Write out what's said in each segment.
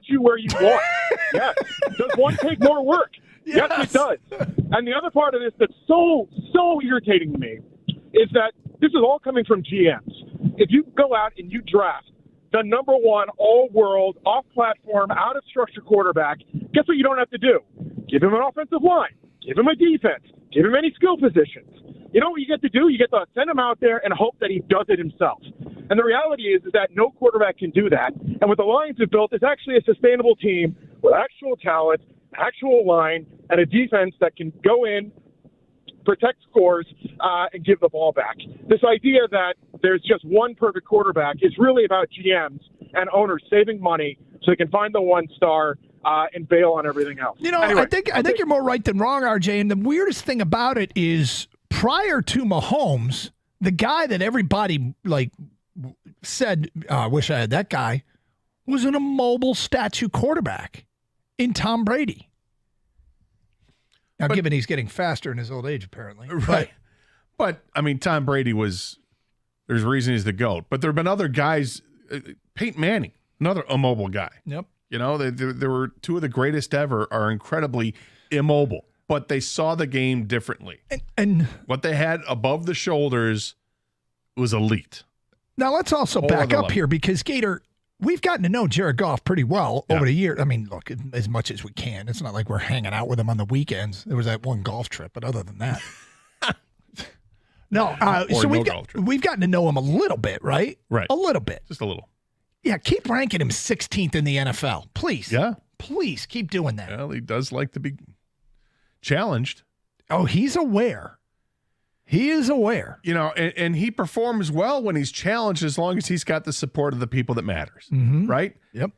you where you want? Yes. Does one take more work? Yes, it does. And the other part of this that's so irritating to me is that this is all coming from GMs. If you go out and you draft the number one all-world, off-platform, out-of-structure quarterback, guess what you don't have to do? Give him an offensive line. Give him a defense. Give him any skill positions. You know what you get to do? You get to send him out there and hope that he does it himself. And the reality is that no quarterback can do that. And what the Lions have built is actually a sustainable team with actual talent, actual line, and a defense that can go in, protect scores, and give the ball back. This idea that there's just one perfect quarterback is really about GMs and owners saving money so they can find the one star and bail on everything else. You know, anyway, I think you're more right than wrong, RJ. And the weirdest thing about it is prior to Mahomes, the guy that everybody said, I wish I had that guy, was an immobile statue quarterback in Tom Brady. Now, given he's getting faster in his old age, apparently. Right. But I mean, Tom Brady there's a reason he's the GOAT. But there have been other guys, Peyton Manning, another immobile guy. Yep. You know, there were two of the greatest ever are incredibly immobile, but they saw the game differently. And what they had above the shoulders was elite. Now, let's also back up here because, Gator, we've gotten to know Jared Goff pretty well over the year. I mean, look, as much as we can. It's not like we're hanging out with him on the weekends. There was that one golf trip, but other than that. We've gotten to know him a little bit, right? Right. A little bit. Just a little. Yeah, keep ranking him 16th in the NFL, please. Yeah. Please keep doing that. Well, he does like to be challenged. Oh, he's aware. He is aware. You know, and he performs well when he's challenged as long as he's got the support of the people that matters, right? Yep.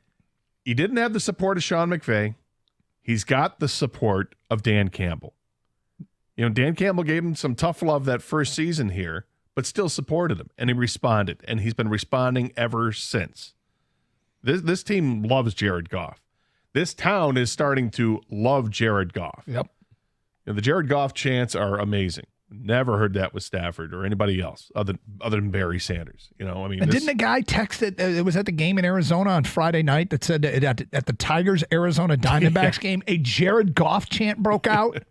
He didn't have the support of Sean McVay. He's got the support of Dan Campbell. You know, Dan Campbell gave him some tough love that first season here, but still supported him, and he responded, and he's been responding ever since. This team loves Jared Goff. This town is starting to love Jared Goff. Yep. You know, the Jared Goff chants are amazing. Never heard that with Stafford or anybody else other than Barry Sanders. You know, I mean, didn't a guy text it was at the game in Arizona on Friday night that said that at the Tigers Arizona Diamondbacks game, a Jared Goff chant broke out?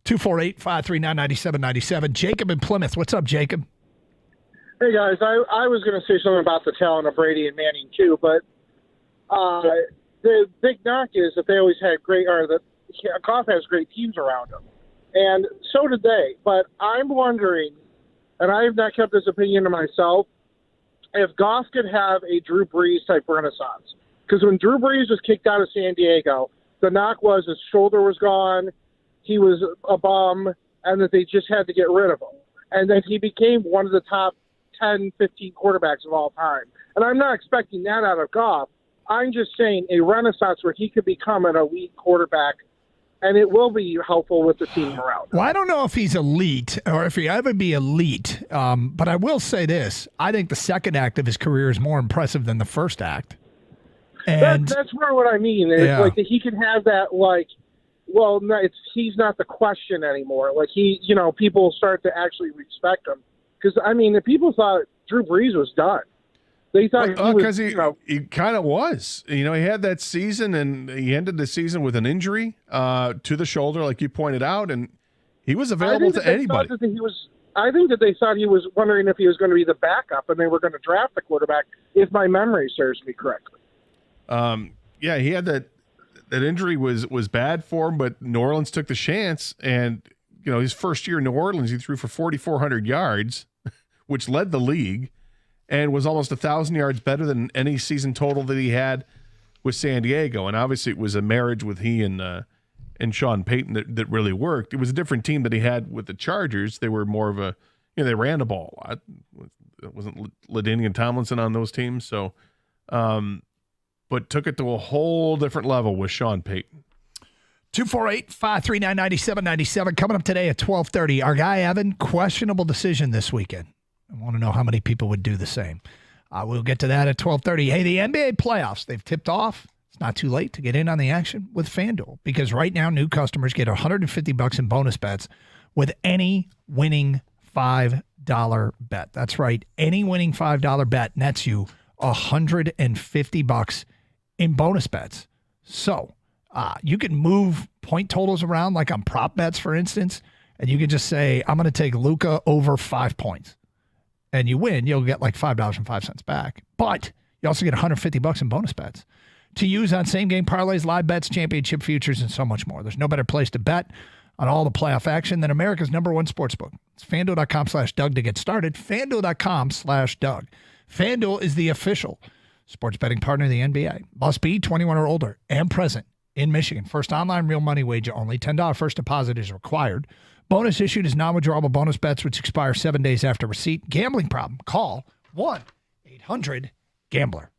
248-539-9797. Jacob in Plymouth. What's up, Jacob? Hey, guys. I was going to say something about the talent of Brady and Manning, too, but the big knock is that they always had Goff has great teams around him, and so did they. But I'm wondering, and I have not kept this opinion to myself, if Goff could have a Drew Brees-type renaissance. Because when Drew Brees was kicked out of San Diego, the knock was his shoulder was gone, he was a bum, and that they just had to get rid of him. And then he became one of the top 10, 15 quarterbacks of all time. And I'm not expecting that out of Goff. I'm just saying a renaissance where he could become an elite quarterback, and it will be helpful with the team morale. Well, I don't know if he's elite or if he ever be elite, but I will say this. I think the second act of his career is more impressive than the first act. And that's more what I mean. It's like that he can have that, he's not the question anymore. Like people start to actually respect him. Because, I mean, the people thought Drew Brees was done. They thought he kind of was. You know, he had that season, and he ended the season with an injury to the shoulder, like you pointed out, and he was available to anybody. I think that they thought he was wondering if he was going to be the backup, and they were going to draft the quarterback, if my memory serves me correctly. He had that injury was bad for him, but New Orleans took the chance, and his first year in New Orleans, he threw for 4,400 yards, which led the league, and was almost 1,000 yards better than any season total that he had with San Diego. And obviously, it was a marriage with he and Sean Payton that really worked. It was a different team that he had with the Chargers. They were more of they ran the ball a lot. It wasn't LaDainian Tomlinson on those teams, so but took it to a whole different level with Sean Payton. 248-539-9797. Coming up today at 12:30. Our guy Evan, questionable decision this weekend. I want to know how many people would do the same. We'll get to that at 12:30. Hey, the NBA playoffs, they've tipped off. It's not too late to get in on the action with FanDuel, because right now new customers get $150 in bonus bets with any winning $5 bet. That's right. Any winning $5 bet nets you $150 in bonus bets. So you can move point totals around, like on prop bets, for instance, and you can just say, I'm going to take Luka over 5 points. And you win, you'll get like $5.05 back. But you also get $150 in bonus bets to use on same-game parlays, live bets, championship futures, and so much more. There's no better place to bet on all the playoff action than America's #1 sportsbook. It's FanDuel.com/Doug to get started. FanDuel.com/Doug. FanDuel is the official sports betting partner of the NBA. Must be 21 or older and present in Michigan. First online real money wager only. $10 first deposit is required. Bonus issued is non-withdrawable bonus bets, which expire 7 days after receipt. Gambling problem? Call 1-800-GAMBLER.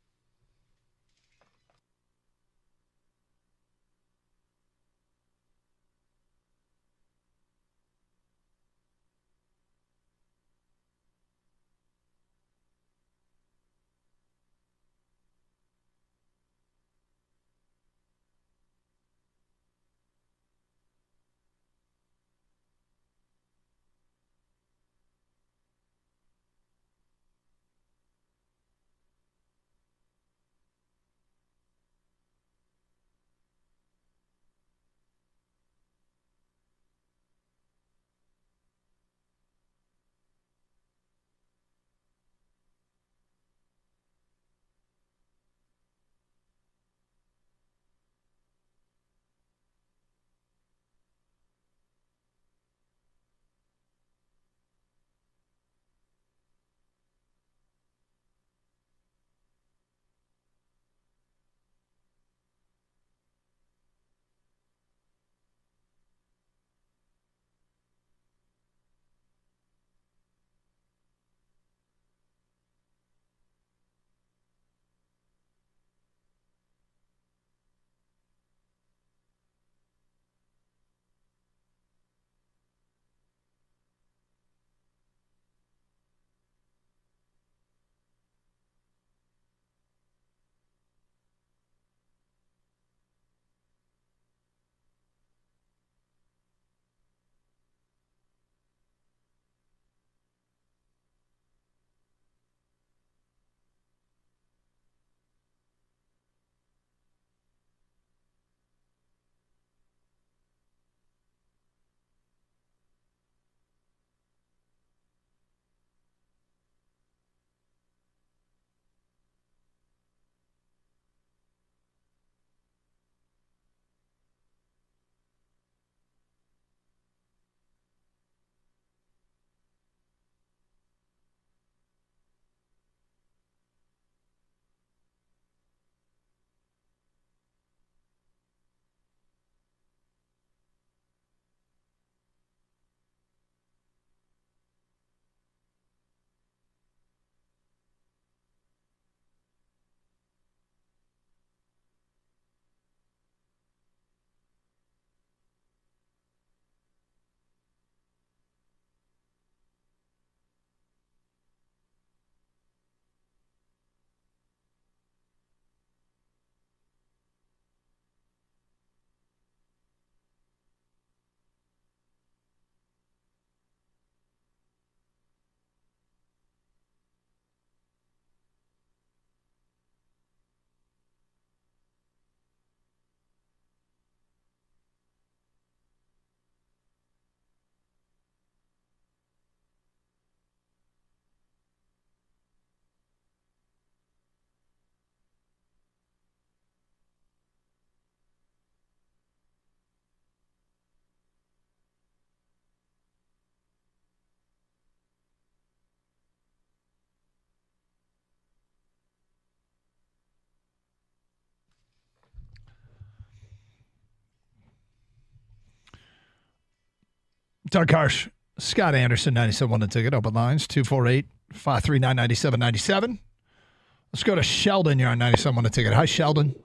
Doug Harsh, Scott Anderson, 97.1 The Ticket. Open lines, 248-539-9797. Let's go to Sheldon. You're on 97.1 The Ticket. Hi, Sheldon.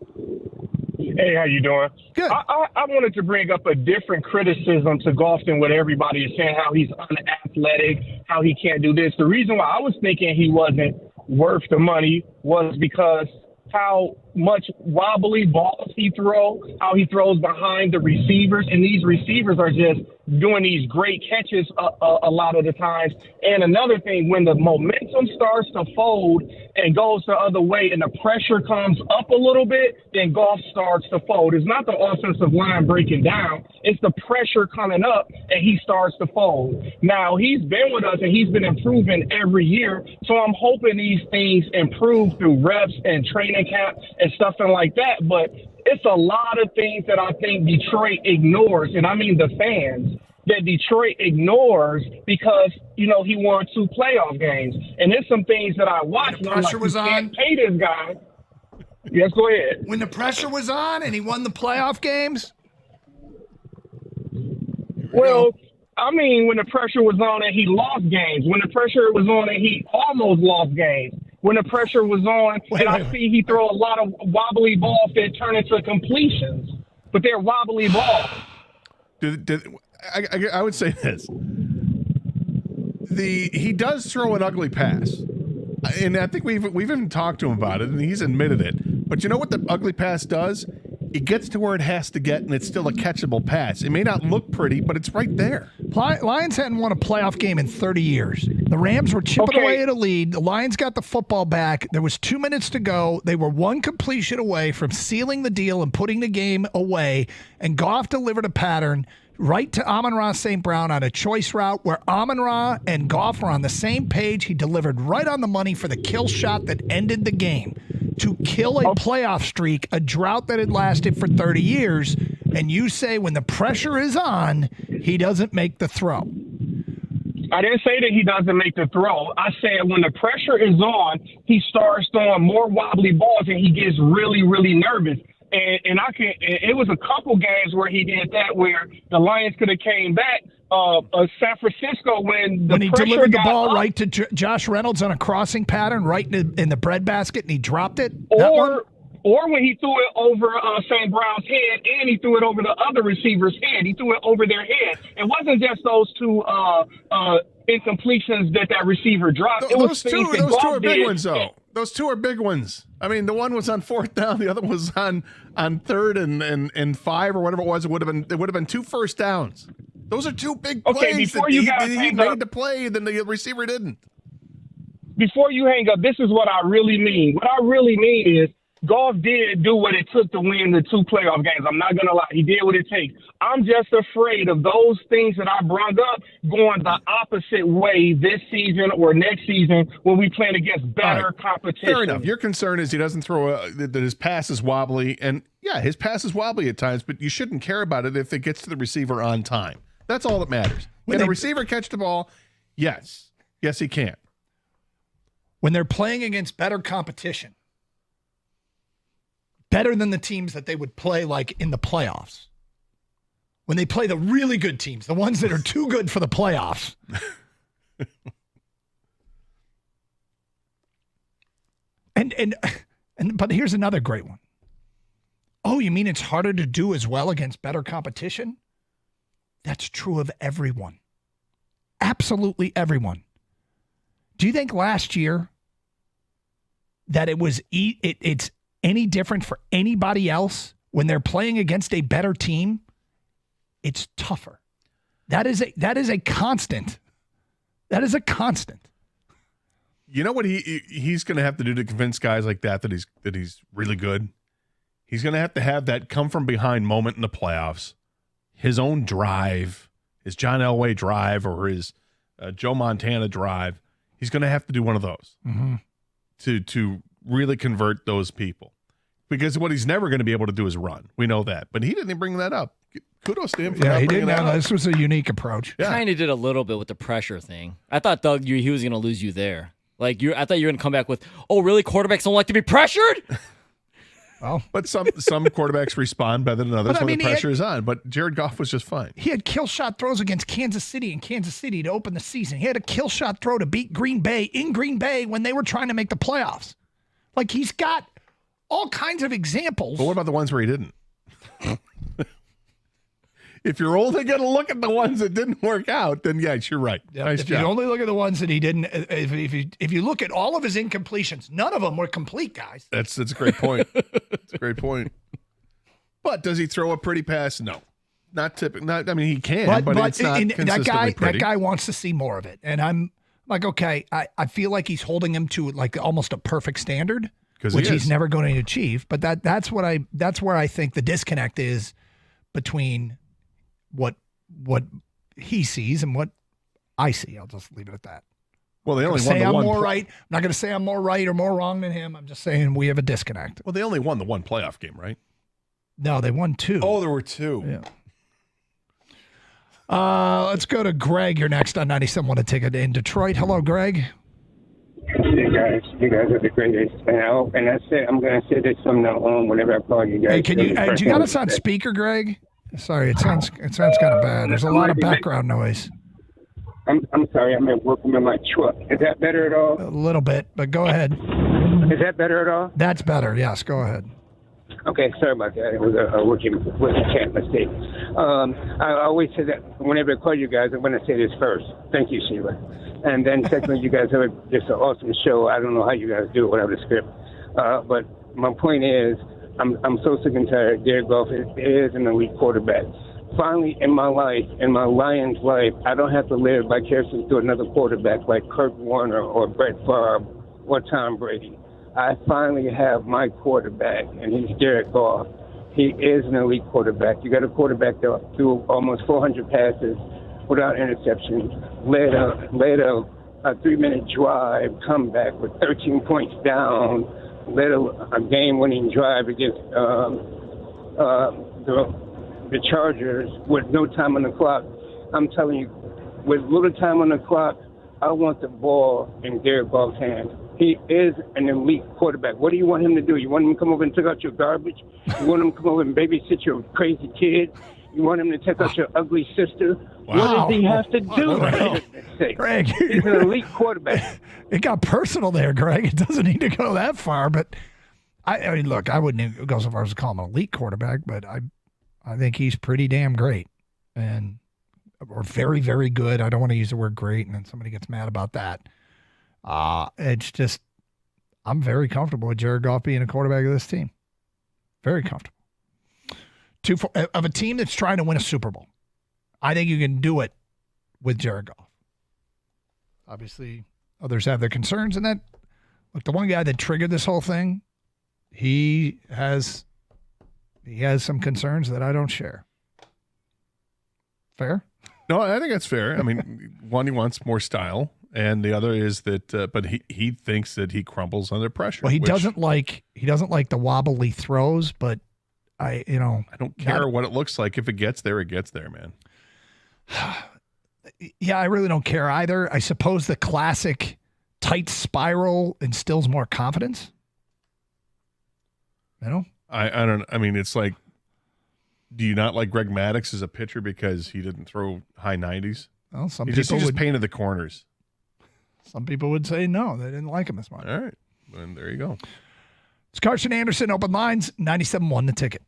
Hey, how you doing? Good. I wanted to bring up a different criticism to Goff than what everybody is saying, how he's unathletic, how he can't do this. The reason why I was thinking he wasn't worth the money was because how much wobbly balls he throws, how he throws behind the receivers, and these receivers are just doing these great catches a lot of the times. And another thing, when the momentum starts to fold and goes the other way and the pressure comes up a little bit, then Goff starts to fold. It's not the offensive line breaking down. It's the pressure coming up and he starts to fold. Now, he's been with us and he's been improving every year. So I'm hoping these things improve through reps and training camp and stuff like that. But it's a lot of things that I think Detroit ignores, and I mean the fans, that Detroit ignores because, he won 2 playoff games. And there's some things that I watched. The pressure was on. Can't pay this guy. Yes, go ahead. When the pressure was on and he won the playoff games? Well, I mean, when the pressure was on and he lost games. When the pressure was on and he almost lost games. When the pressure was on, I see he throw a lot of wobbly balls that turn into completions, but they're wobbly balls. I would say this: he does throw an ugly pass, and I think we've even talked to him about it, and he's admitted it. But you know what the ugly pass does? It gets to where it has to get, and it's still a catchable pass. It may not look pretty, but it's right there. Lions hadn't won a playoff game in 30 years. The Rams were chipping away at a lead. The Lions got the football back. There was 2 minutes to go. They were one completion away from sealing the deal and putting the game away, and Goff delivered a pattern right to Amon-Ra St. Brown on a choice route where Amon-Ra and Goff were on the same page. He delivered right on the money for the kill shot that ended the game to kill a playoff streak, a drought that had lasted for 30 years. And you say when the pressure is on, he doesn't make the throw. I didn't say that he doesn't make the throw. I said when the pressure is on, he starts throwing more wobbly balls and he gets really, really nervous. And it was a couple games where he did that, where the Lions could have came back. San Francisco when he delivered the ball right to Josh Reynolds on a crossing pattern right in the breadbasket and he dropped it. Or when he threw it over St. Brown's head and he threw it over the other receiver's head. He threw it over their head. It wasn't just those 2 incompletions that receiver dropped. Those two are big ones, though. Those 2 are big ones. I mean, the one was on 4th down, the other was on 3rd and 5 or whatever it was. It would have been 2 first downs. Those are 2 big plays that he made the play, then the receiver didn't. Before you hang up, this is what I really mean. What I really mean is Goff did do what it took to win the 2 playoff games. I'm not going to lie. He did what it takes. I'm just afraid of those things that I brought up going the opposite way this season or next season when we playing against better competition. Fair enough. Your concern is he doesn't throw that his pass is wobbly. And, yeah, his pass is wobbly at times, but you shouldn't care about it if it gets to the receiver on time. That's all that matters. Can a receiver catch the ball? Yes. Yes, he can. When they're playing against better competition, better than the teams that they would play like in the playoffs. When they play the really good teams, the ones that are too good for the playoffs. But here's another great one. Oh, you mean it's harder to do as well against better competition? That's true of everyone. Absolutely everyone. Do you think last year that it's any different for anybody else when they're playing against a better team? It's tougher. That is a constant. That is a constant. You know what he's going to have to do to convince guys like that he's really good? He's going to have that come from behind moment in the playoffs. His own drive, his John Elway drive or his Joe Montana drive. He's going to have to do one of those to really convert those people. Because what he's never going to be able to do is run. We know that. But he didn't bring that up. Kudos to him for not bringing that up. This was a unique approach. Yeah. Kind of did a little bit with the pressure thing. I thought, Doug, he was going to lose you there. I thought you were going to come back with, oh, really? Quarterbacks don't like to be pressured? Well, but some quarterbacks respond better than others when the pressure is on. But Jared Goff was just fine. He had kill shot throws against Kansas City to open the season. He had a kill shot throw to beat Green Bay in Green Bay when they were trying to make the playoffs. Like, he's got all kinds of examples. But what about the ones where he didn't? if you're only going to look at the ones that didn't work out, then yes, you're right. Yeah, Nice if job. you only look at the ones that he didn't, if you look at all of his incompletions, none of them were complete, guys. That's a great point. That's a great point. But does he throw a pretty pass? No, not typical. Not. I mean, he can, but it's not consistently pretty. That guy wants to see more of it, and I'm like, okay, I feel like he's holding him to like almost a perfect standard, which he's never going to achieve. But that's where I think the disconnect is between what he sees and what I see. I'll just leave it at that. Well, they only won the one. Right. I'm not going to say I'm more right or more wrong than him. I'm just saying we have a disconnect. Well, they only won the one playoff game, right? No, they won 2. Oh, there were 2. Yeah. Let's go to Greg. You're next on 97 a ticket in Detroit. Hello, Greg. You guys are the greatest. And I said I'm going to say this from now on whenever I call you guys. Hey, do you got us on speaker, Greg? Sorry, it sounds kind of bad. There's a lot of background noise. I'm sorry. I'm at work. I'm in my truck. Is that better at all? A little bit, but go ahead. Is that better at all? That's better. Yes, go ahead. Okay, sorry about that. It was a working with a chat mistake. I always say that whenever I call you guys, I'm going to say this first. Thank you, Sheila. And then secondly, you guys have just an awesome show. I don't know how you guys do it without a script. But my point is, I'm so sick and tired. Jared Goff is an elite quarterback. Finally, in my life, in my Lions life, I don't have to live vicariously through another quarterback like Kurt Warner or Brett Favre or Tom Brady. I finally have my quarterback, and he's Jared Goff. He is an elite quarterback. You got a quarterback that threw almost 400 passes without interception, led a 3-minute drive, comeback with 13 points down, led a game-winning drive against the Chargers with no time on the clock. I'm telling you, with little time on the clock, I want the ball in Jared Goff's hands. He is an elite quarterback. What do you want him to do? You want him to come over and take out your garbage? You want him to come over and babysit your crazy kid? You want him to take out your ugly sister? Wow. What does he have to do? Greg, he's an elite quarterback. It got personal there, Greg. It doesn't need to go that far, but I mean, look, I wouldn't go so far as to call him an elite quarterback, but I think he's pretty damn great or very, very good. I don't want to use the word great, and then somebody gets mad about that. It's just, I'm very comfortable with Jared Goff being a quarterback of this team. Very comfortable. Of a team that's trying to win a Super Bowl. I think you can do it with Jared Goff. Obviously, others have their concerns, and that, look, the one guy that triggered this whole thing, he has some concerns that I don't share. Fair? No, I think that's fair. I mean, one, he wants more style. And the other is that, but he thinks that he crumbles under pressure. Well, he doesn't like the wobbly throws, but I don't care what it looks like. If it gets there, man. Yeah, I really don't care either. I suppose the classic tight spiral instills more confidence. I don't. I mean, it's like, do you not like Greg Maddux as a pitcher because he didn't throw high 90s? Well, he just painted the corners. Some people would say no, they didn't like him as much. All right. And there you go. It's Carson Anderson, Open Lines, 97.1 The Ticket.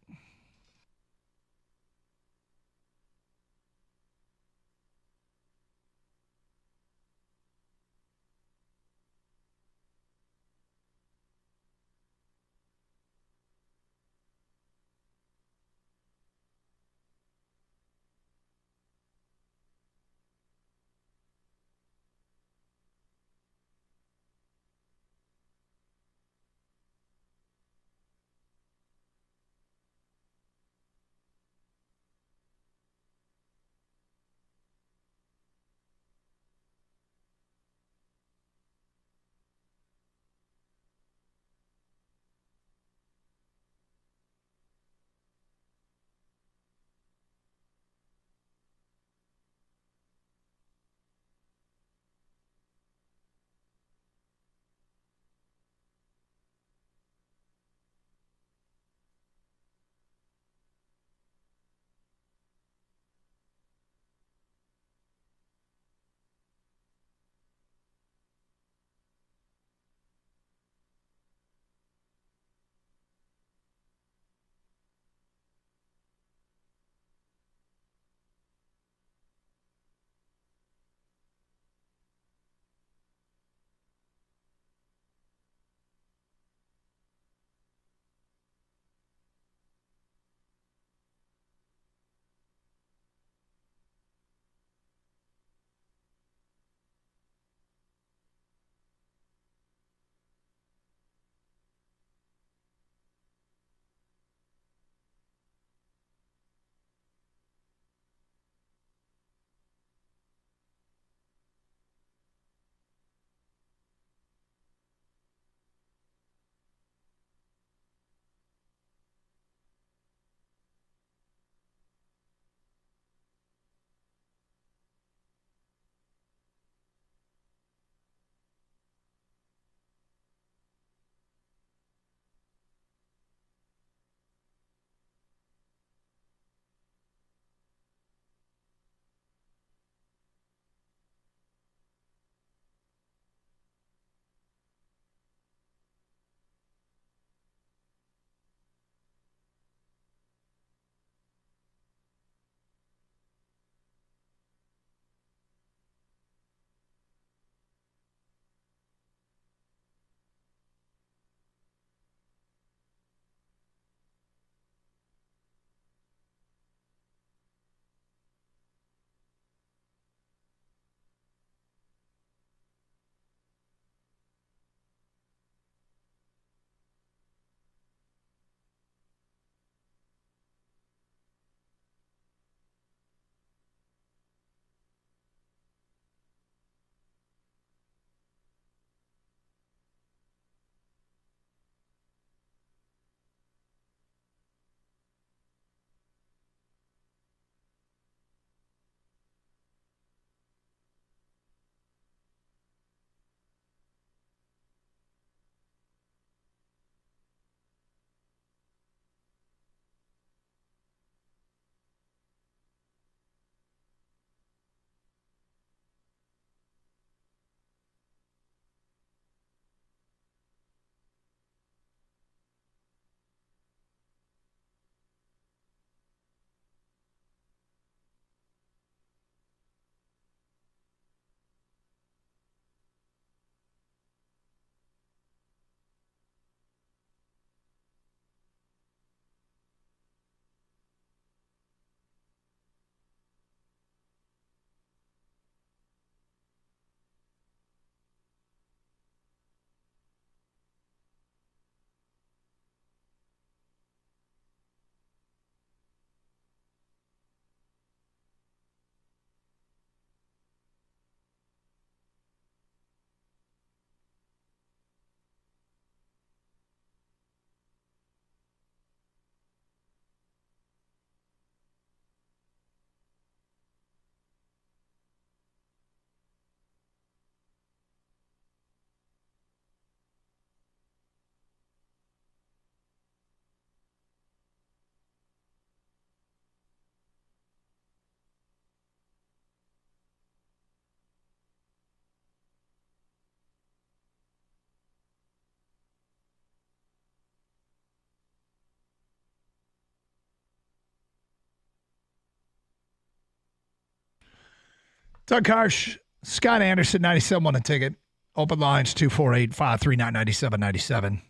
Doug Harsh, Scott Anderson, 97 won a ticket. Open lines 248-539-9797.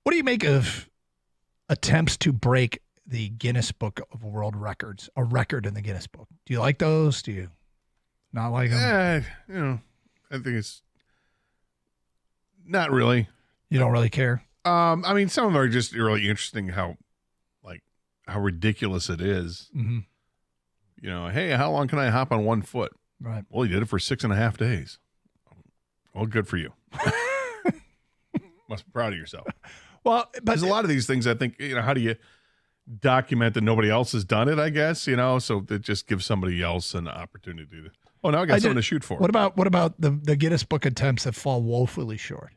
What do you make of attempts to break the Guinness Book of World Records, a record in the Guinness Book? Do you like those? Do you not like them? I think it's not really. You don't really care? I mean, some of them are just really interesting how ridiculous it is. Mm-hmm. Hey, how long can I hop on one foot? Right. Well, you did it for 6.5 days. Well, good for you. Must be proud of yourself. Well, but there's a lot of these things. I think how do you document that nobody else has done it? I guess so that just gives somebody else an opportunity to. Oh, now I got something to shoot for. What about the Guinness Book attempts that fall woefully short?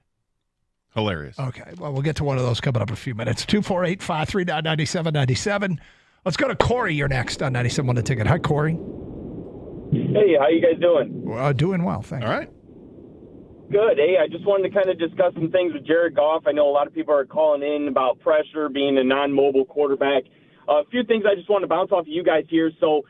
Hilarious. Okay, well, we'll get to one of those coming up in a few minutes. 248-539-9797. Let's go to Corey. You're next on 97 on the ticket. Hi, Corey. Hey, how you guys doing? Doing well, thanks. All right. Good. Hey, I just wanted to kind of discuss some things with Jared Goff. I know a lot of people are calling in about pressure, being a non-mobile quarterback. A few things I just want to bounce off of you guys here. So,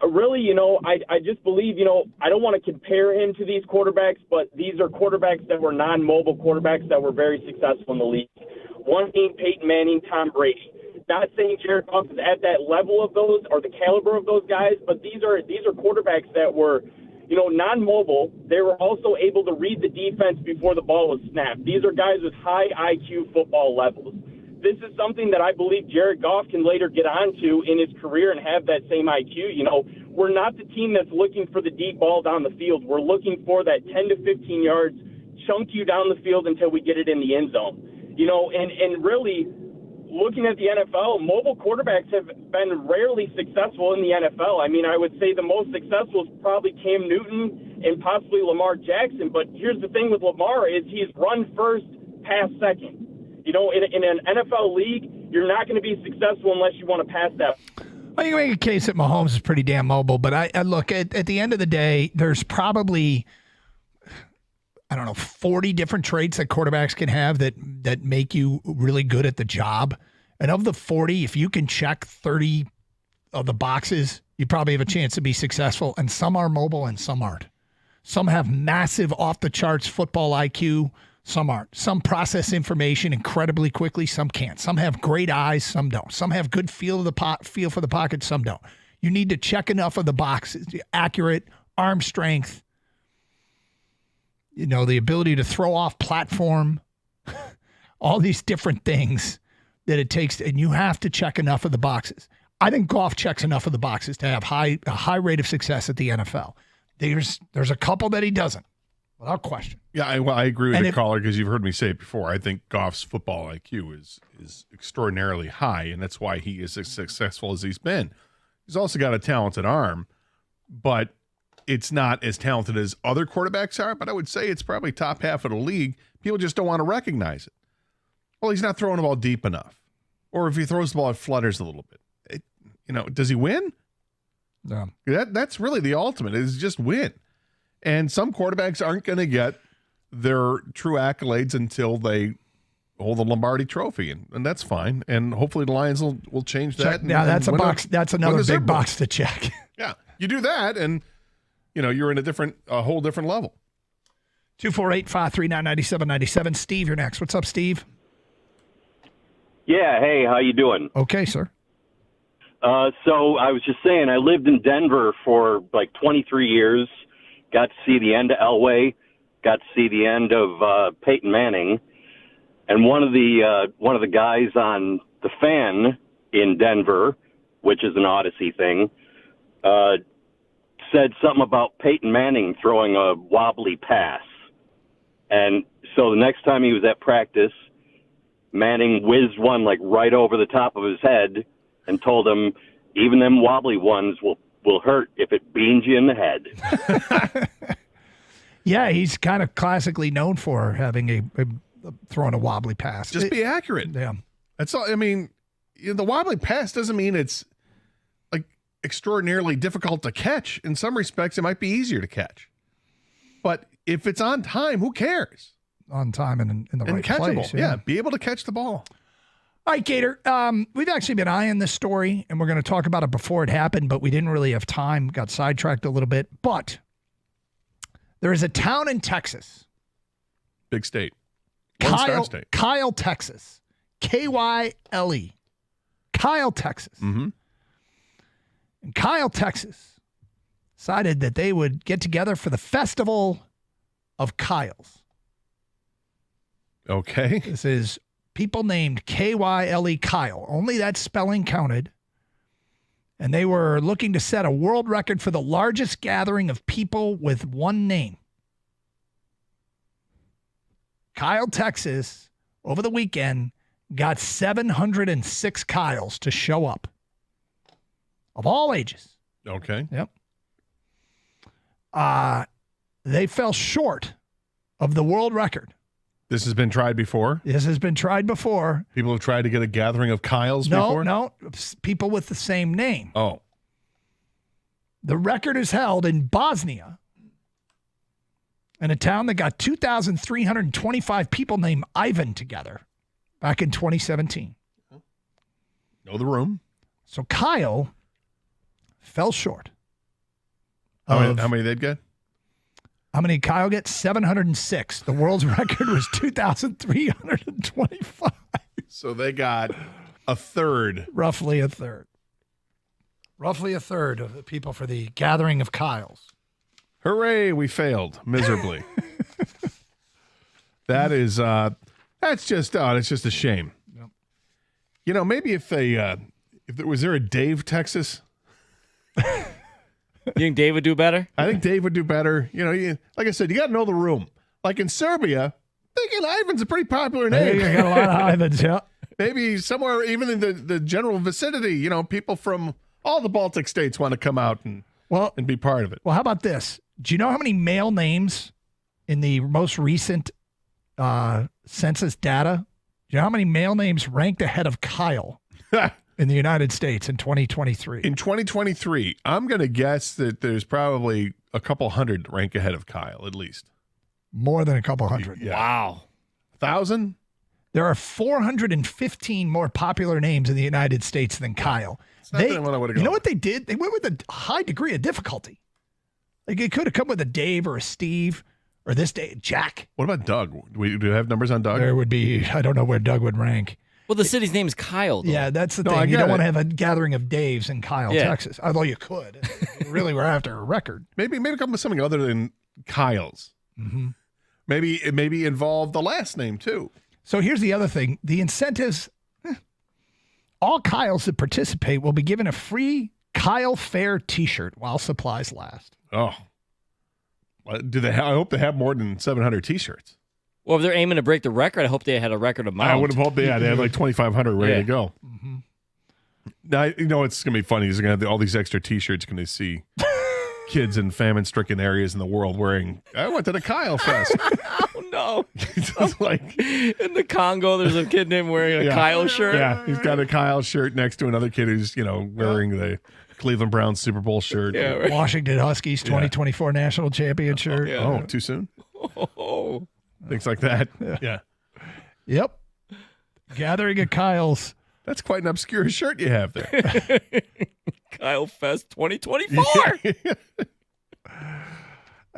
really, I just believe, I don't want to compare him to these quarterbacks, but these are quarterbacks that were non-mobile quarterbacks that were very successful in the league. One being Peyton Manning, Tom Brady. Not saying Jared Goff is at that level of those or the caliber of those guys, but these are quarterbacks that were, non-mobile. They were also able to read the defense before the ball was snapped. These are guys with high IQ football levels. This is something that I believe Jared Goff can later get onto in his career and have that same IQ. We're not the team that's looking for the deep ball down the field. We're looking for that 10 to 15 yards, chunk you down the field until we get it in the end zone. And really, looking at the NFL, mobile quarterbacks have been rarely successful in the NFL. I mean, I would say the most successful is probably Cam Newton and possibly Lamar Jackson. But here's the thing with Lamar is he's run first, pass second. In an NFL league, you're not going to be successful unless you want to pass that. Well, you can make a case that Mahomes is pretty damn mobile, but I look, at the end of the day, there's probably, 40 different traits that quarterbacks can have that make you really good at the job. And of the 40, if you can check 30 of the boxes, you probably have a chance to be successful. And some are mobile and some aren't. Some have massive off-the-charts football IQ. Some aren't. Some process information incredibly quickly. Some can't. Some have great eyes. Some don't. Some have good feel for the pocket. Some don't. You need to check enough of the boxes. Accurate, arm strength, the ability to throw off platform, all these different things that it takes. And you have to check enough of the boxes. I think Goff checks enough of the boxes to have a high rate of success at the NFL. There's a couple that he doesn't. Without question. Yeah, I agree with the caller because you've heard me say it before. I think Goff's football IQ is extraordinarily high, and that's why he is as successful as he's been. He's also got a talented arm, but it's not as talented as other quarterbacks are, but I would say it's probably top half of the league. People just don't want to recognize it. Well, he's not throwing the ball deep enough. Or if he throws the ball, it flutters a little bit. Does he win? No. That's really the ultimate, is just win. And some quarterbacks aren't going to get their true accolades until they hold the Lombardi Trophy, and that's fine. And hopefully the Lions will change that. Now that's a box. That's another big box to check. Yeah, you do that, and you're in a whole different level. 248-539-9797. Steve, you're next. What's up, Steve? Yeah. Hey, how you doing? Okay, sir. So I was just saying, I lived in Denver for like 23 years. Got to see the end of Elway, got to see the end of Peyton Manning, and one of the guys on the Fan in Denver, which is an Odyssey thing, said something about Peyton Manning throwing a wobbly pass, and so the next time he was at practice, Manning whizzed one like right over the top of his head, and told him even them wobbly ones will hurt if it beans you in the head. Yeah, he's kind of classically known for having throwing a wobbly pass. Just be accurate. Yeah. That's all. I mean, the wobbly pass doesn't mean it's like extraordinarily difficult to catch. In some respects, it might be easier to catch. But if it's on time, who cares? On time and in the right catchable. place. Yeah, be able to catch the ball. All right, Gator. We've actually been eyeing this story, and we're going to talk about it before it happened, but we didn't really have time. Got sidetracked a little bit. But there is a town in Texas. Big state. One-star state. Kyle, Texas. Kyle. Kyle, Texas. Mm-hmm. And Kyle, Texas decided that they would get together for the Festival of Kyles. Okay. This is people named Kyle. Kyle. Only that spelling counted. And they were looking to set a world record for the largest gathering of people with one name. Kyle, Texas, over the weekend, got 706 Kyles to show up. Of all ages. Okay. Yep. They fell short of the world record. This has been tried before? This has been tried before. People have tried to get a gathering of Kyles before? No. People with the same name. Oh. The record is held in Bosnia, in a town that got 2,325 people named Ivan together back in 2017. Know the room. So Kyle fell short. How many they'd get? How many Kyle get? 706. The world's record was 2,325. So they got a third. Roughly a third. Roughly a third of the people for the gathering of Kyles. Hooray, we failed miserably. That's just a shame. Yep. You know, maybe if there was a Dave, Texas? You think Dave would do better? I think Dave would do better. You know, like I said, you got to know the room. Like in Serbia, thinking Ivan's a pretty popular name. You got a lot of Ivans, yeah. Maybe somewhere even in the general vicinity, you know, people from all the Baltic states want to come out and be part of it. Well, how about this? Do you know how many male names in the most recent census data? Do you know how many male names ranked ahead of Kyle in the United States in 2023? In 2023, I'm going to guess that there's probably a couple hundred rank ahead of Kyle, at least. More than a couple hundred. Yeah. Wow. 1,000? There are 415 more popular names in the United States than Kyle. It's not the one I would've You know gone what they did? They went with a high degree of difficulty. Like it could have come with a Dave or a Steve or this day, Jack. What about Doug? Do we have numbers on Doug? There would be, I don't know where Doug would rank. Well, the city's name is Kyle, though. Yeah, that's the No, I thing. You get don't want it. to have a gathering of Daves in Kyle, Yeah. Texas. Although you could. Really, we're after a record. Maybe come with something other than Kyle's. Mm-hmm. Maybe involve the last name too. So here's the other thing. The incentives, all Kyles that participate will be given a free Kyle Fair t-shirt while supplies last. Oh, do they? I hope they have more than 700 T-shirts. Well, if they're aiming to break the record, I hope they had a record amount. I would have hoped they had like 2,500 ready to Yeah. go. Mm-hmm. Now, you know it's going to be funny. He's going to have all these extra T-shirts. Going to see kids in famine-stricken areas in the world wearing. I went to the Kyle Fest. Oh, no. It's like In the Congo, there's a kid named wearing a Yeah. Kyle shirt. Yeah, he's got a Kyle shirt next to another kid who's wearing the Cleveland Browns Super Bowl shirt. Yeah, right. Washington Huskies 2024 national champion shirt. Yeah. Oh, too soon? Oh. Things like that. Yeah. Yep. Gathering of Kyles. That's quite an obscure shirt you have there. Kyle Fest 2024.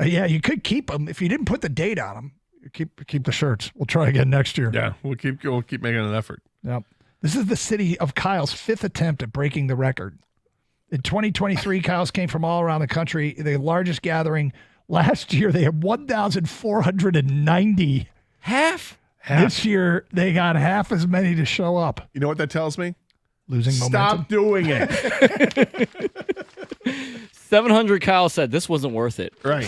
Yeah, you could keep them if you didn't put the date on them. Keep the shirts. We'll try again next year. Yeah, we'll keep making an effort. Yep. This is the city of Kyle's fifth attempt at breaking the record. In 2023, Kyle's came from all around the country. The largest gathering last year, they had 1,490. Half? This year, they got half as many to show up. You know what that tells me? Losing Stop momentum. doing it. 700 Kyle said this wasn't worth it. Right.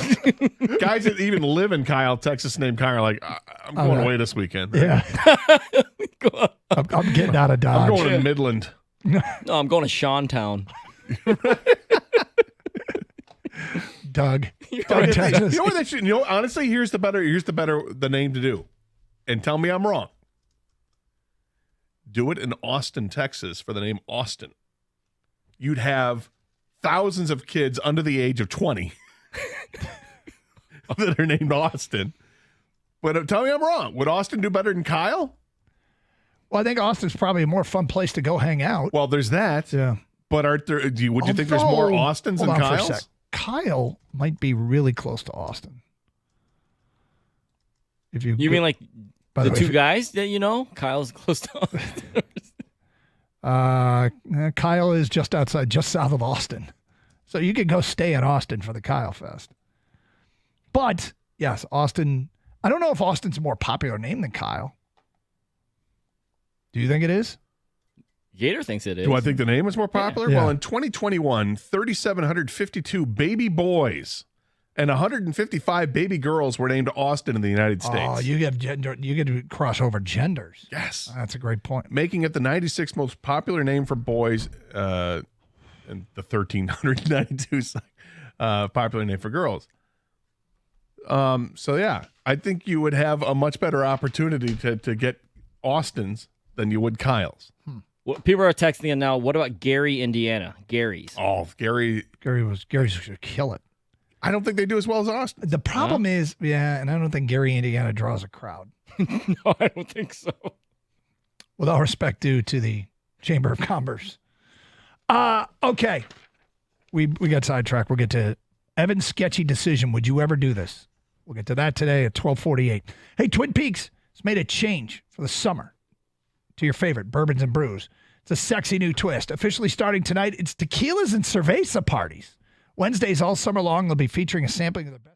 Guys that even live in Kyle, Texas, named Kyle, are like, I'm going away this weekend. Yeah. I'm getting out of Dodge. I'm going to Midland. No, I'm going to Seantown. Doug, Texas. You know what they should? Honestly, here's the name to do, and tell me I'm wrong. Do it in Austin, Texas, for the name Austin. You'd have thousands of kids under the age of 20 that are named Austin. But tell me I'm wrong. Would Austin do better than Kyle? Well, I think Austin's probably a more fun place to go hang out. Well, there's that. Yeah. But would you think there's more Austins than hold on for a Kyles? sec. Kyle might be really close to Austin. If you mean like by the way, two guys that you know? Kyle's close to Kyle is just south of Austin. So you could go stay in Austin for the Kyle Fest. But, yes, Austin. I don't know if Austin's a more popular name than Kyle. Do you think it is? Gator thinks it is. Do I think the name is more popular? Yeah. Well, in 2021, 3,752 baby boys and 155 baby girls were named Austin in the United States. Oh, you get to cross over genders. Yes. That's a great point. Making it the 96th most popular name for boys and the 1,392 popular name for girls. So, yeah, I think you would have a much better opportunity to get Austins than you would Kyles. Well, people are texting in now. What about Gary, Indiana? Gary's. Oh, Gary's going to kill it. I don't think they do as well as Austin. The problem is, and I don't think Gary, Indiana draws a crowd. No, I don't think so. With all respect due to the Chamber of Commerce. Okay. We got sidetracked. We'll get to Evan's sketchy decision. Would you ever do this? We'll get to that today at 12:48. Hey, Twin Peaks has made a change for the summer to your favorite bourbons and brews. It's a sexy new twist. Officially starting tonight, it's tequilas and cerveza parties. Wednesdays all summer long, they'll be featuring a sampling of the best.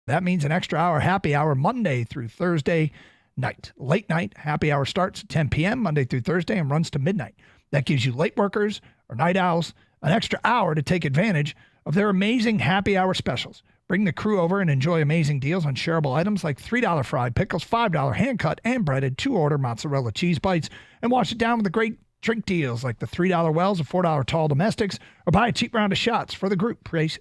That means an extra hour happy hour Monday through Thursday night. Late night happy hour starts at 10 p.m. Monday through Thursday and runs to midnight. That gives you late workers or night owls an extra hour to take advantage of their amazing happy hour specials. Bring the crew over and enjoy amazing deals on shareable items like $3 fried pickles, $5 hand-cut and breaded, 2-order mozzarella cheese bites, and wash it down with the great drink deals like the $3 Wells or $4 tall domestics, or buy a cheap round of shots for the group placed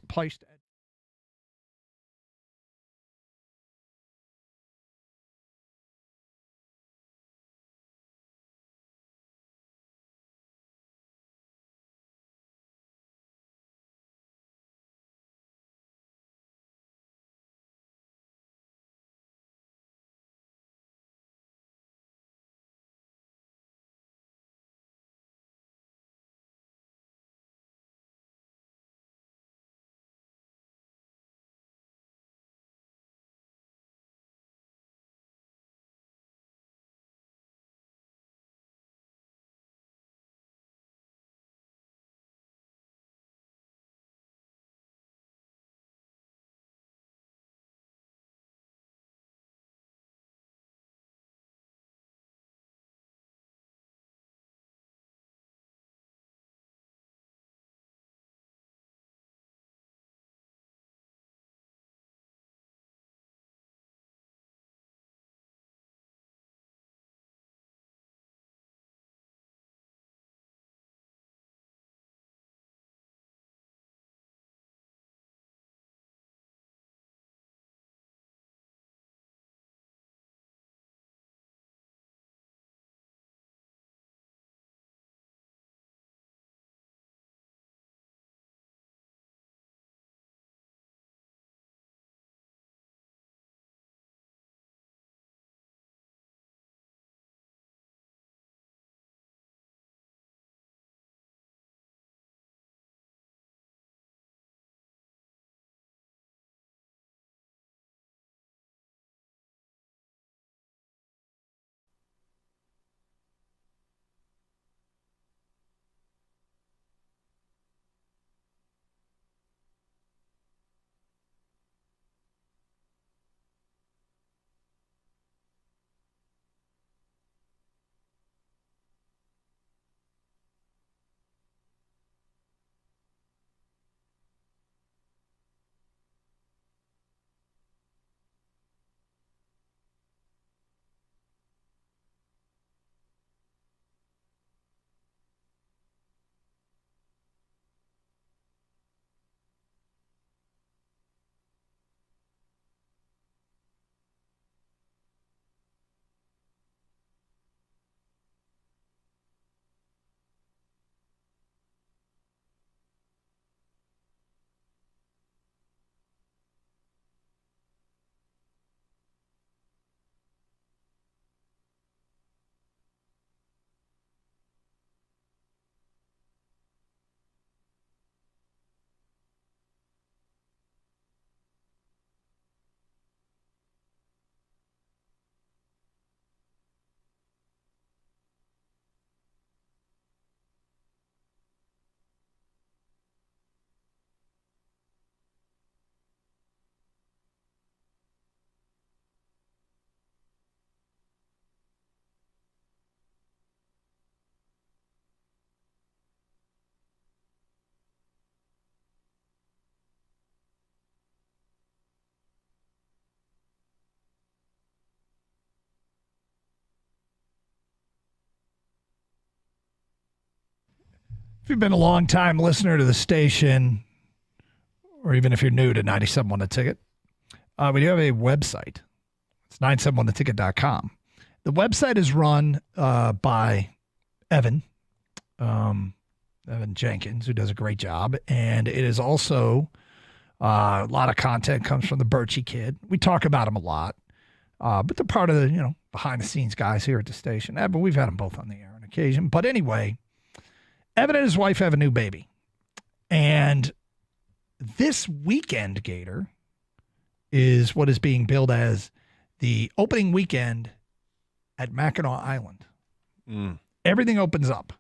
If you've been a long time listener to the station, or even if you're new to 97.1 The Ticket, we do have a website. It's 971theticket.com. The website is run by Evan Jenkins, who does a great job. And it is also a lot of content comes from the Birchie kid. We talk about him a lot. But they're part of the, behind the scenes guys here at the station. But we've had them both on the air on occasion. But anyway, Evan and his wife have a new baby. And this weekend, Gator, is what is being billed as the opening weekend at Mackinac Island. Everything opens up,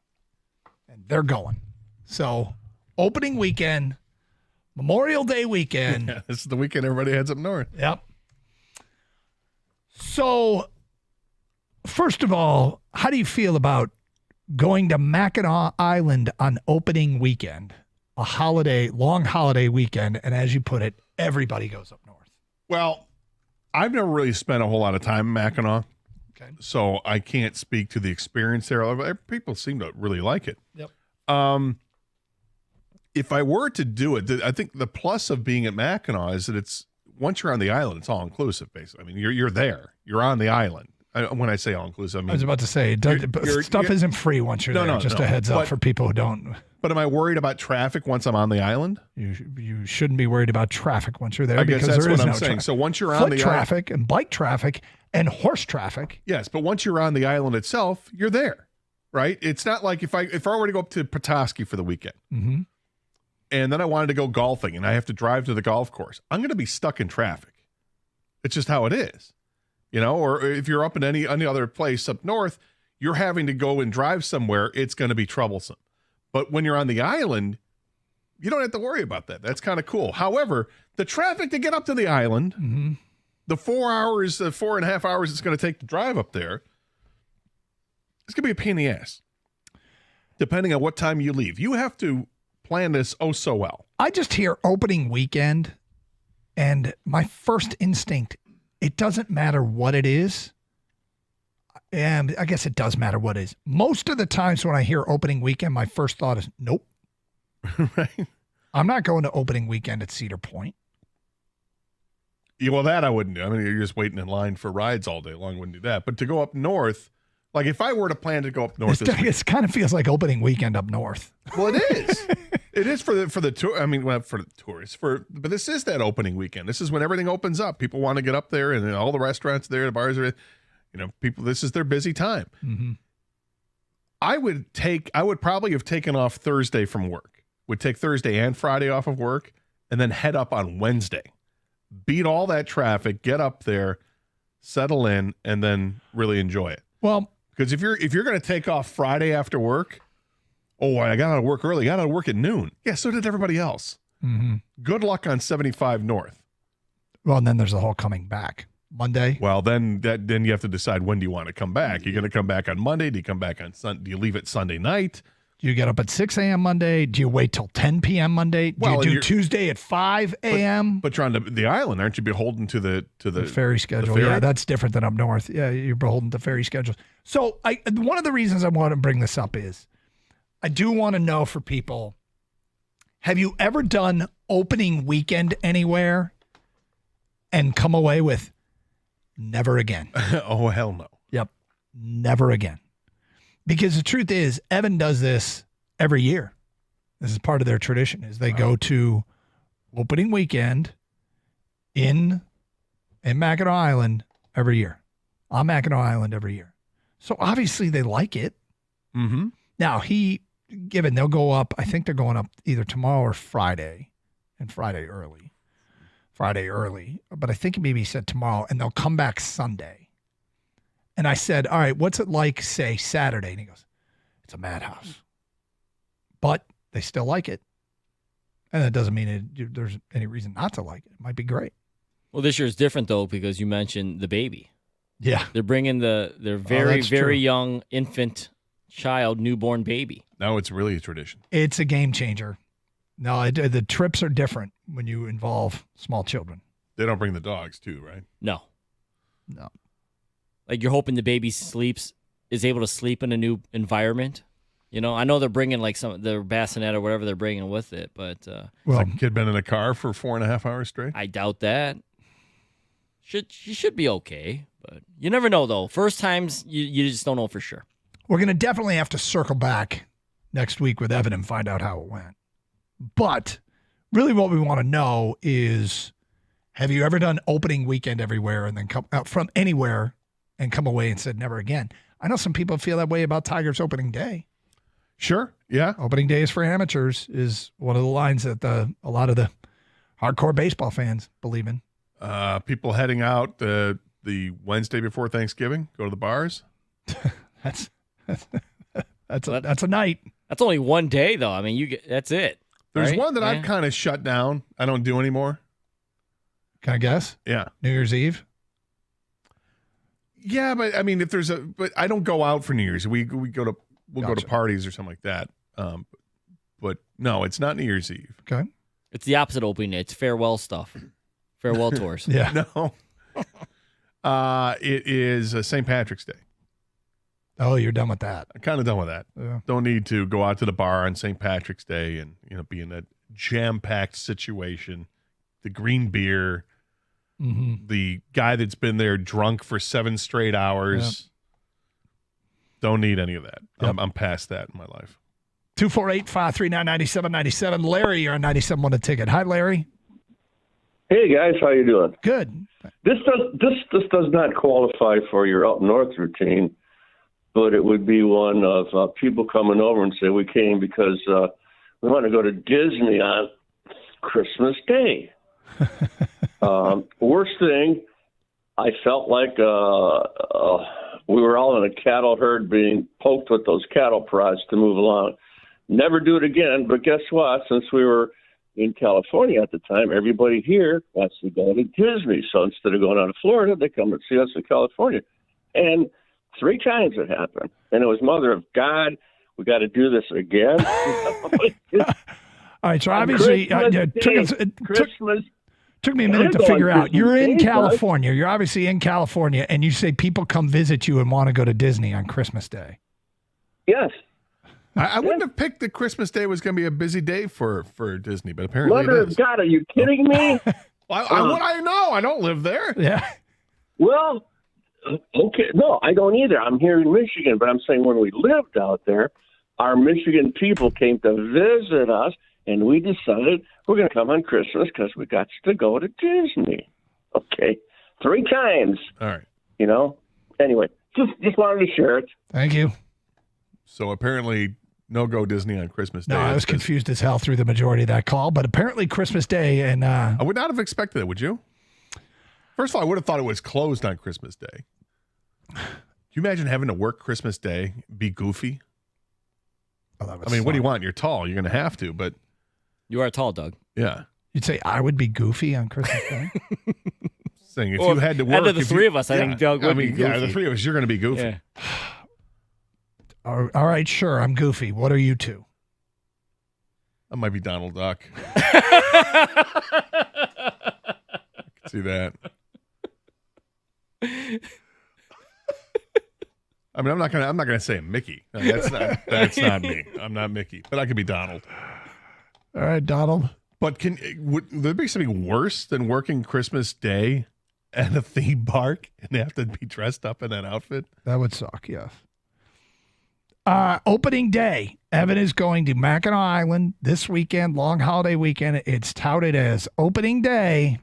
and they're going. So, opening weekend, Memorial Day weekend. Yeah, this is the weekend everybody heads up north. Yep. So, first of all, how do you feel about going to Mackinac Island on opening weekend, a long holiday weekend, and as you put it, everybody goes up north? Well, I've never really spent a whole lot of time in Mackinac, so I can't speak to the experience there. People seem to really like it. Yep. If I were to do it, I think the plus of being at Mackinac is that it's once you're on the island, it's all inclusive. Basically, I mean, you're there, you're on the island. When I say all inclusive, I mean I was about to say stuff isn't free once you're there. Just a heads up for people who don't. But am I worried about traffic once I'm on the island? You shouldn't be worried about traffic once you're there. I guess because that's there is what I'm no saying. traffic. So once you're on Foot the traffic and bike traffic and horse traffic. Yes, but once you're on the island itself, you're there, right? It's not like if I were to go up to Petoskey for the weekend, and then I wanted to go golfing, and I have to drive to the golf course, I'm going to be stuck in traffic. It's just how it is, Or if you're up in any other place up north, you're having to go and drive somewhere. It's going to be troublesome. But when you're on the island, you don't have to worry about that. That's kind of cool. However, the traffic to get up to the island, the 4.5 hours it's going to take to drive up there, it's going to be a pain in the ass, depending on what time you leave. You have to plan this so well. I just hear opening weekend, and my first instinct, it doesn't matter what it is. And I guess it does matter what it is. Most of the times when I hear opening weekend, my first thought is, nope. Right. I'm not going to opening weekend at Cedar Point. Yeah, well, that I wouldn't do. I mean, you're just waiting in line for rides all day long. Wouldn't do that. But to go up north, like if I were to plan to go up north, it kind of feels like opening weekend up north. Well, it is. It is for the tour. I mean, for the tourists. But this is that opening weekend. This is when everything opens up. People want to get up there, and all the restaurants there, the bars are. People. This is their busy time. Mm-hmm. I would probably have taken off Thursday from work. Would take Thursday and Friday off of work, and then head up on Wednesday. Beat all that traffic, get up there, settle in, and then really enjoy it. Well, because if you're going to take off Friday after work, I got out of work early. Got out of work at noon. Yeah, so did everybody else. Mm-hmm. Good luck on 75 North. Well, and then there's the whole coming back Monday. Well, then you have to decide when do you want to come back. You're going to come back on Monday? Do you come back on Sunday? Do you leave it Sunday night? Do you get up at 6 a.m. Monday? Do you wait till 10 p.m. Monday? Do you do Tuesday at 5 a.m.? But you're on the island, aren't you? Beholden to the ferry schedule. Yeah, that's different than up north. Yeah, you're beholden to ferry schedules. So one of the reasons I want to bring this up is I do want to know for people, have you ever done opening weekend anywhere and come away with never again? Oh, hell no. Yep, never again. Because the truth is, Evan does this every year. This is part of their tradition, is they go to opening weekend in Mackinac Island every year. On Mackinac Island every year. So obviously they like it. Mm-hmm. Now, they'll go up, I think they're going up either tomorrow or Friday, and Friday early. But I think maybe he said tomorrow, and they'll come back Sunday. And I said, all right, what's it like, say, Saturday? And he goes, it's a madhouse. But they still like it. And that doesn't mean there's any reason not to like it. It might be great. Well, this year is different, though, because you mentioned the baby. Yeah. They're bringing their very young infant child, newborn baby. Now it's really a tradition. It's a game changer. No, the trips are different when you involve small children. They don't bring the dogs, too, right? No. No. Like you're hoping the baby is able to sleep in a new environment. You know, I know they're bringing like their bassinet or whatever they're bringing with it, but Well, like a kid been in a car for 4.5 hours straight. I doubt that. She should be okay, but you never know though. First times you just don't know for sure. We're going to definitely have to circle back next week with Evan and find out how it went. But really what we want to know is, have you ever done opening weekend everywhere and then come out from anywhere and come away and said never again? I know some people feel that way about Tigers opening day. Sure. Yeah. Opening day is for amateurs is one of the lines that a lot of the hardcore baseball fans believe in. People heading out the Wednesday before Thanksgiving, go to the bars. That's a night. That's only one day though. I mean, that's it. There's right? one that I've kind of shut down. I don't do anymore. Can I guess? Yeah. New Year's Eve. Yeah, but I mean, but I don't go out for New Year's. We'll go to parties or something like that. But no, it's not New Year's Eve. Okay. It's the opposite opening day. It's farewell stuff. Farewell tours. Yeah. No. It is St. Patrick's Day. Oh, you're done with that. I'm kind of done with that. Yeah. Don't need to go out to the bar on St. Patrick's Day and be in a jam-packed situation. The green beer, the guy that's been there drunk for 7 straight hours. Yep. Don't need any of that. Yep. I'm past that in my life. 248-539-9797. Larry, you're on 97.1 A Ticket. Hi, Larry. Hey guys, how you doing? Good. This does not qualify for your up north routine, but it would be one of people coming over and say we came because we want to go to Disney on Christmas Day. Worst thing, I felt like we were all in a cattle herd being poked with those cattle prods to move along. Never do it again, but guess what? Since we were in California at the time, everybody here wants to go to Disney. So instead of going out to Florida, they come and see us in California. And 3 times it happened. And it was mother of God, we got to do this again. All right, so obviously took me a minute to figure out. You're in California. You're obviously in California, and you say people come visit you and want to go to Disney on Christmas Day. Yes. I wouldn't have picked that Christmas Day was going to be a busy day for Disney, but apparently Mother it is. of God, are you kidding me? What I know? I don't live there. Yeah. Well, okay. No, I don't either. I'm here in Michigan, but I'm saying when we lived out there, our Michigan people came to visit us, and we decided we're going to come on Christmas because we got to go to Disney. Okay. 3 times. All right. Anyway, just wanted to share it. Thank you. So apparently no-go Disney on Christmas Day. No, I was confused as hell through the majority of that call, but apparently Christmas Day and I would not have expected it, would you? First of all, I would have thought it was closed on Christmas Day. Can you imagine having to work Christmas Day, be goofy? Oh, that would what do you want? You're tall. You're going to have to, but... You are tall, Doug. Yeah. You'd say I would be goofy on Christmas Day? Saying if you had to work... Out of the 3 of us, I think Doug would be goofy. Yeah, the 3 of us, you're going to be goofy. Yeah. All right, sure, I'm goofy. What are you 2? I might be Donald Duck. I can see that. I mean, I'm not gonna say Mickey. No, that's not me. I'm not Mickey, but I could be Donald. All right, Donald. But would there be something worse than working Christmas Day at a theme park and have to be dressed up in that outfit? That would suck. Yes. Opening day. Evan is going to Mackinac Island this weekend, long holiday weekend. It's touted as opening day.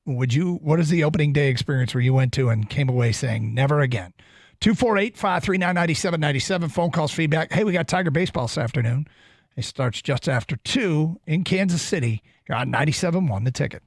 What is the opening day experience where you went to and came away saying never again? 248-539-9797. Phone calls, feedback. Hey, we got Tiger baseball this afternoon. It starts just after 2 in Kansas City. You're on 97.1 The Ticket.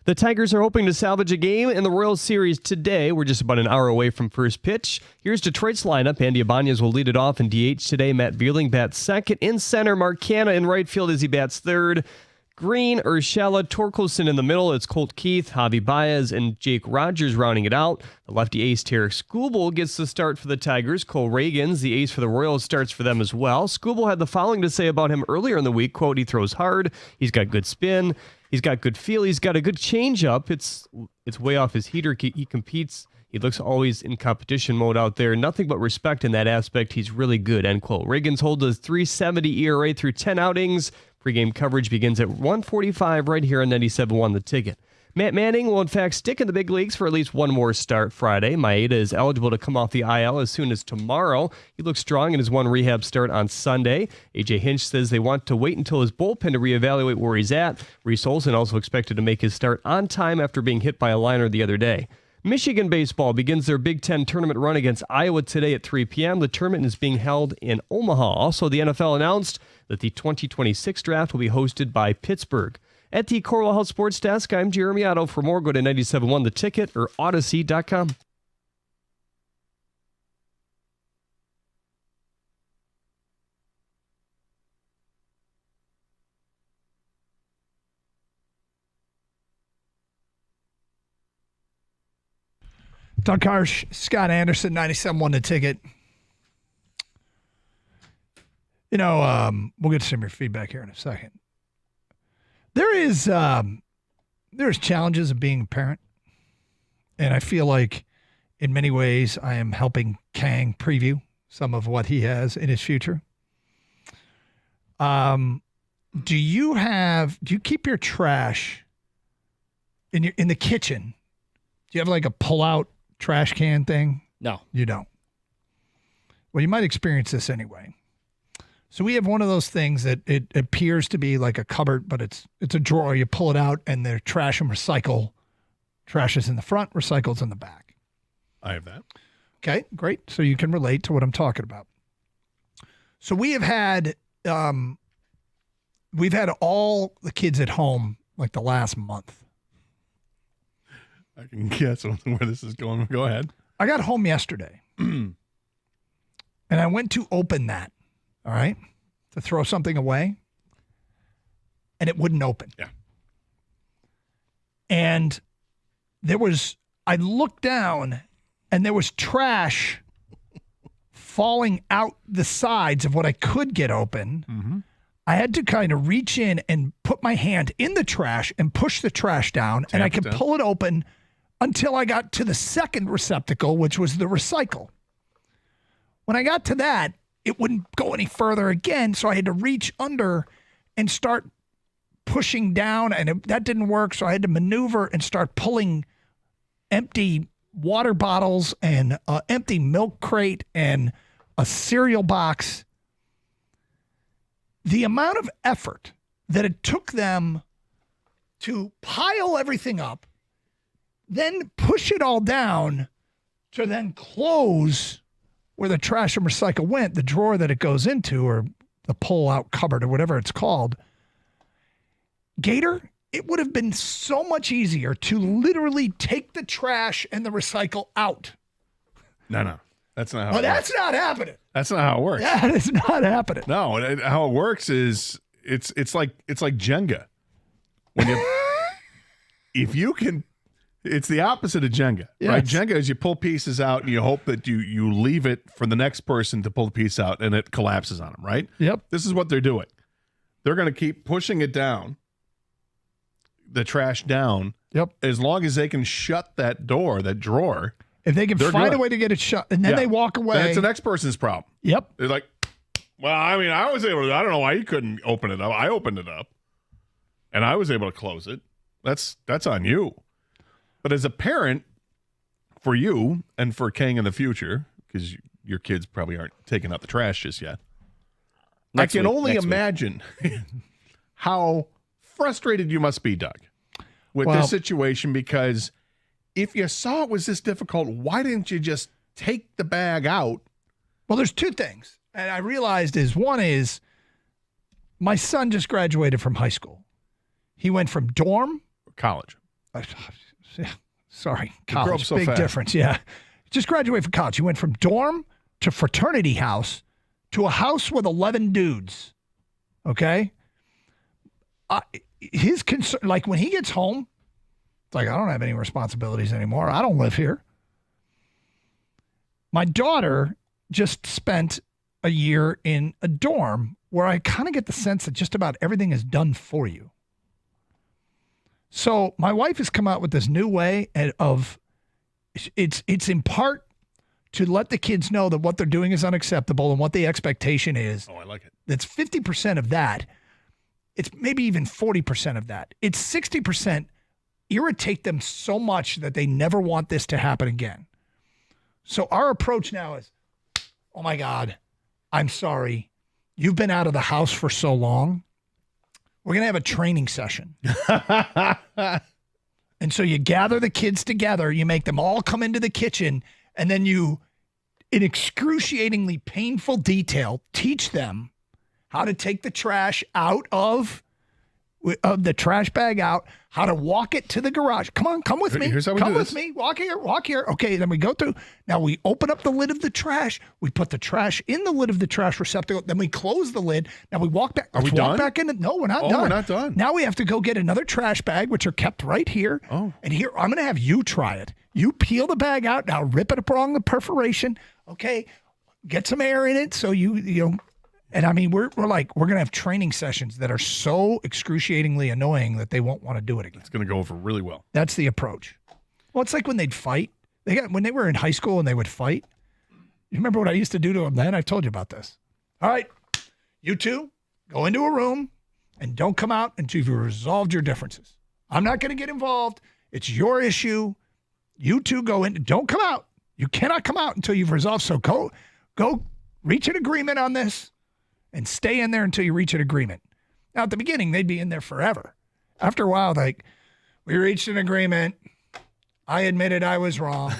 The Tigers are hoping to salvage a game in the Royals series today. We're just about an hour away from first pitch. Here's Detroit's lineup. Andy Ibanez will lead it off in DH today. Matt Vierling bats second. In center, Mark Canha in right field as he bats third. Green, Urshela, Torkelson in the middle. It's Colt Keith, Javi Baez, and Jake Rogers rounding it out. The lefty ace, Tarek Skubal, gets the start for the Tigers. Cole Reagans, the ace for the Royals, starts for them as well. Skubal had the following to say about him earlier in the week. Quote, he throws hard. He's got good spin. He's got good feel. He's got a good changeup. It's way off his heater. He competes. He looks always in competition mode out there. Nothing but respect in that aspect. He's really good, end quote. Reagans holds a 3.70 ERA through 10 outings. Pre-game coverage begins at 1:45 right here on 97.1 The Ticket. Matt Manning will in fact stick in the big leagues for at least one more start Friday. Maeda is eligible to come off the IL as soon as tomorrow. He looks strong in his one rehab start on Sunday. A.J. Hinch says they want to wait until his bullpen to reevaluate where he's at. Reese Olson also expected to make his start on time after being hit by a liner the other day. Michigan baseball begins their Big Ten tournament run against Iowa today at 3 p.m. The tournament is being held in Omaha. Also, the NFL announced that the 2026 draft will be hosted by Pittsburgh. At the Corwell Health Sports Desk, I'm Jeremy Otto. For more, go to 97.1 The Ticket or Odyssey.com. Doug Harsh, Scott Anderson, 97.1 The Ticket. You know, we'll get to some of your feedback here in a second. There's challenges of being a parent, and I feel like in many ways I am helping Kang preview some of what he has in his future. Do you keep your trash in the kitchen? Do you have like a pull-out trash can thing? No. You don't. Well, you might experience this anyway. So we have one of those things that it appears to be like a cupboard, but it's a drawer. You pull it out, and they're trash and recycle. Trash is in the front, recycle's in the back. I have that. Okay, great. So you can relate to what I'm talking about. So we have had all the kids at home like the last month. I can guess where this is going. Go ahead. I got home yesterday, and I went to open that. All right, to throw something away, and it wouldn't open. Yeah. And I looked down, and there was trash falling out the sides of what I could get open. Mm-hmm. I had to kind of reach in and put my hand in the trash and push the trash down, and I could pull it open until I got to the second receptacle, which was the recycle. When I got to that, it wouldn't go any further again, so I had to reach under and start pushing down, and that didn't work, so I had to maneuver and start pulling empty water bottles and an empty milk crate and a cereal box. The amount of effort that it took them to pile everything up, then push it all down to then close where the trash and recycle went, the drawer that it goes into, or the pull-out cupboard, or whatever it's called. Gator, it would have been so much easier to literally take the trash and the recycle out. No. That's not how it works. That's not happening. That's not how it works. That is not happening. No, how it works is it's like Jenga. When if you can, it's the opposite of Jenga, right? Jenga is you pull pieces out and you hope that you leave it for the next person to pull the piece out and it collapses on them, right? Yep. This is what they're doing. They're going to keep pushing it down, the trash down. Yep. As long as they can shut that door, that drawer. If they can find a way to get it shut, and then they walk away. That's the next person's problem. Yep. They're like, well, I mean, I was able to, I don't know why you couldn't open it up. I opened it up and I was able to close it. That's on you. But as a parent, for you and for Kang in the future, because your kids probably aren't taking out the trash just yet, I can only imagine how frustrated you must be, Doug, with this situation, because if you saw it was this difficult, why didn't you just take the bag out? Well, there's two things. And I realized one is my son just graduated from high school. He went from dorm. College. Sorry, grow up college, so big fast. difference. Yeah, just graduated from college. You went from dorm to fraternity house to a house with 11 dudes. Okay, his concern, like when he gets home, it's like I don't have any responsibilities anymore. I don't live here. My daughter just spent a year in a dorm where I kind of get the sense that just about everything is done for you. So my wife has come out with this new way of it's in part to let the kids know that what they're doing is unacceptable and what the expectation is. Oh, I like it. That's 50% of that. It's maybe even 40% of that. It's 60% irritate them so much that they never want this to happen again. So our approach now is, oh my God, I'm sorry. You've been out of the house for so long. We're going to have a training session. And so you gather the kids together, you make them all come into the kitchen, and then you, in excruciatingly painful detail, teach them how to take the trash out of the trash bag out, how to walk it to the garage. Come on, come with me. Here's how we come do with this. me. Walk here. Okay, then we go through. Now we open up the lid of the trash. We put the trash in the lid of the trash receptacle. Then we close the lid. Now we walk back. Are we Let's done? walk back in. No, we're not Oh, done. we're not done. Now we have to go get another trash bag, which are kept right here. Oh. And here, I'm going to have you try it. You peel the bag out. Now rip it along the perforation. Okay. Get some air in it. So you know, and I mean, we're going to have training sessions that are so excruciatingly annoying that they won't want to do it again. It's going to go over really well. That's the approach. Well, it's like when they'd fight. When they were in high school and they would fight. You remember what I used to do to them then? I told you about this. All right, you two go into a room and don't come out until you've resolved your differences. I'm not going to get involved. It's your issue. You two go in. Don't come out. You cannot come out until you've resolved. So go reach an agreement on this and stay in there until you reach an agreement. Now, at the beginning, they'd be in there forever. After a while, like, we reached an agreement. I admitted I was wrong.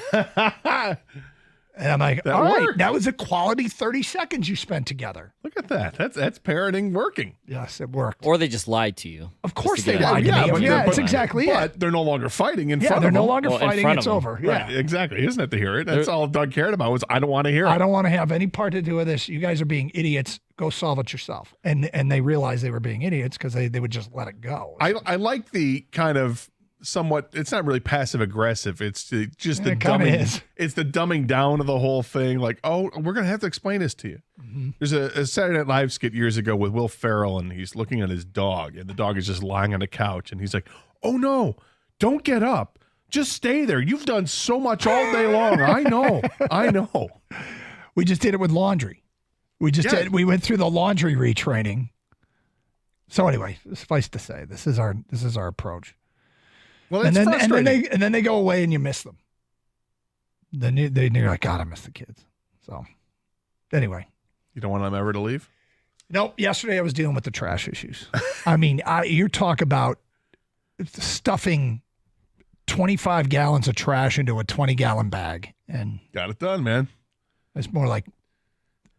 And I'm like, That all right, worked. that was a quality 30 seconds you spent together. Look at that. That's parenting working. Yes, it worked. Or they just lied to you. Of course Just to they get out. lied to me. but Yeah, they're- that's but- exactly it. But they're no longer fighting in Yeah, front they're of no them. longer Well, in fighting. front It's of them. over. Yeah. Right, exactly. He doesn't have to hear it. That's all Doug cared about was, I don't want to hear it. I don't want to have any part to do with this. You guys are being idiots. Go solve it yourself. And they realized they were being idiots because they would just let it go. I like the kind of somewhat, it's not really passive aggressive. It's just the It kinda dumbing. is. It's the dumbing down of the whole thing. Like, oh, we're going to have to explain this to you. Mm-hmm. There's a Saturday Night Live skit years ago with Will Ferrell, and he's looking at his dog, and the dog is just lying on the couch, and he's like, oh no, don't get up. Just stay there. You've done so much all day long. I know. We just did it with laundry. We went through the laundry retraining. So anyway, suffice to say, this is our approach. Well, And it's then they go away and you miss them. Then you're like, God, I miss the kids. So anyway. You don't want them ever to leave? Nope. Yesterday I was dealing with the trash issues. I mean, you talk about stuffing 25 gallons of trash into a 20-gallon bag, and got it done, man. It's more like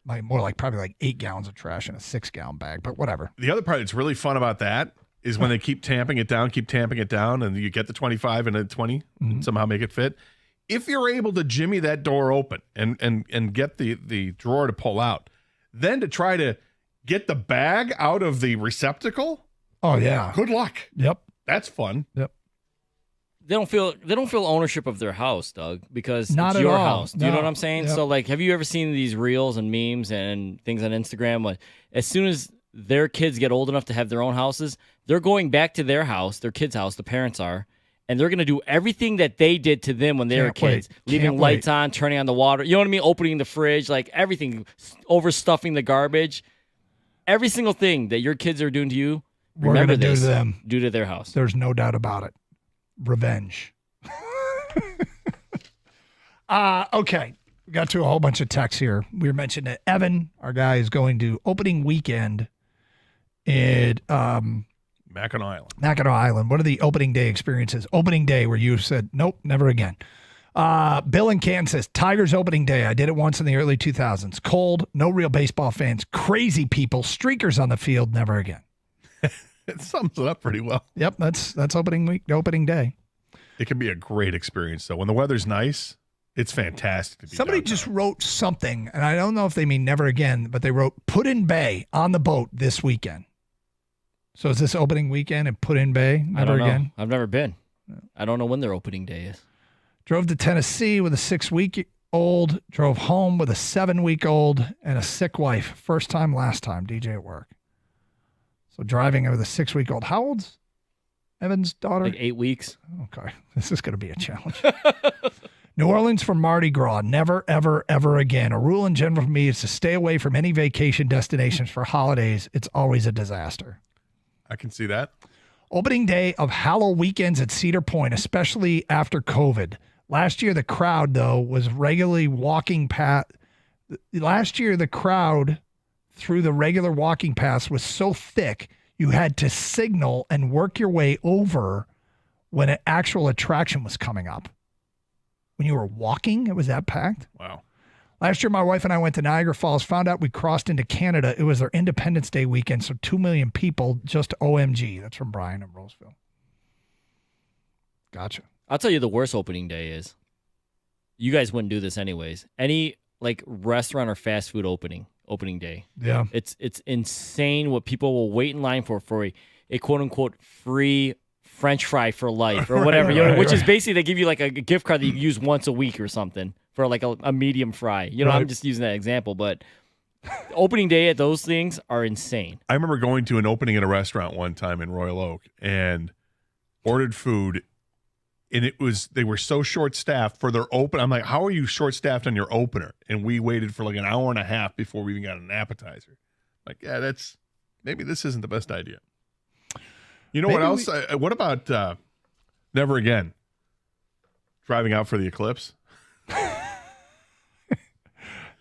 probably like 8 gallons of trash in a 6-gallon bag, but whatever. The other part that's really fun about that is when they keep tamping it down, and you get the 25 and a 20 and somehow make it fit. If you're able to jimmy that door open and get the drawer to pull out, then to try to get the bag out of the receptacle. Oh yeah. Good luck. Yep. That's fun. Yep. They don't feel ownership of their house, Doug, because Not it's at your all. house. Do you know No. what I'm saying? Yep. So, like, have you ever seen these reels and memes and things on Instagram? Like, as soon as their kids get old enough to have their own houses, they're going back to their house, their kid's house, the parents are, and they're going to do everything that they did to them when they were Can't wait. kids, leaving Can't lights wait. on, turning on the water. You know what I mean? Opening the fridge, like everything, overstuffing the garbage. Every single thing that your kids are doing to you, We're remember gonna do this. to them. Do to their house. There's no doubt about it. Revenge. Okay. We got to a whole bunch of texts here. We were mentioning that Evan, our guy, is going to opening weekend at Mackinac Island. Mackinac Island. What are the opening day experiences? Opening day where you said, nope, never again. Bill in Kansas, Tigers opening day. I did it once in the early 2000s. Cold, no real baseball fans, crazy people, streakers on the field, never again. It sums it up pretty well. Yep, that's opening week, opening day. It can be a great experience, though. When the weather's nice, it's fantastic to be Somebody downtown. just wrote something, and I don't know if they mean never again, but they wrote Put in Bay on the boat this weekend. So is this opening weekend at Put in Bay? I Never don't know. again? I've never been. I don't know when their opening day is. Drove to Tennessee with a 6-week-old, drove home with a 7-week-old and a sick wife. First time, last time, DJ at work. So driving with a 6-week-old. How old's Evan's daughter? Like 8 weeks. Okay. This is going to be a challenge. New Orleans for Mardi Gras. Never, ever, ever again. A rule in general for me is to stay away from any vacation destinations for holidays. It's always a disaster. I can see that. Opening day of Hallow weekends at Cedar Point, especially after COVID. Last year, the crowd, though, was regularly walking past. Last year, the crowd through the regular walking paths was so thick, you had to signal and work your way over when an actual attraction was coming up. When you were walking, it was that packed. Wow. Last year, my wife and I went to Niagara Falls, found out we crossed into Canada. It was their Independence Day weekend, so 2 million people, just OMG. That's from Brian in Roseville. Gotcha. I'll tell you the worst opening day is. You guys wouldn't do this anyways. Any like restaurant or fast food opening day. Yeah. It's insane what people will wait in line for a quote unquote free French fry for life or whatever, which is basically they give you like a gift card that you use once a week or something for like a medium fry. I'm just using that example, but opening day at those things are insane. I remember going to an opening at a restaurant one time in Royal Oak and ordered food, and they were so short-staffed for their open. I'm like, how are you short-staffed on your opener? And we waited for like an hour and a half before we even got an appetizer. Like, yeah, maybe this isn't the best idea. You know what else? What about never again? Driving out for the eclipse?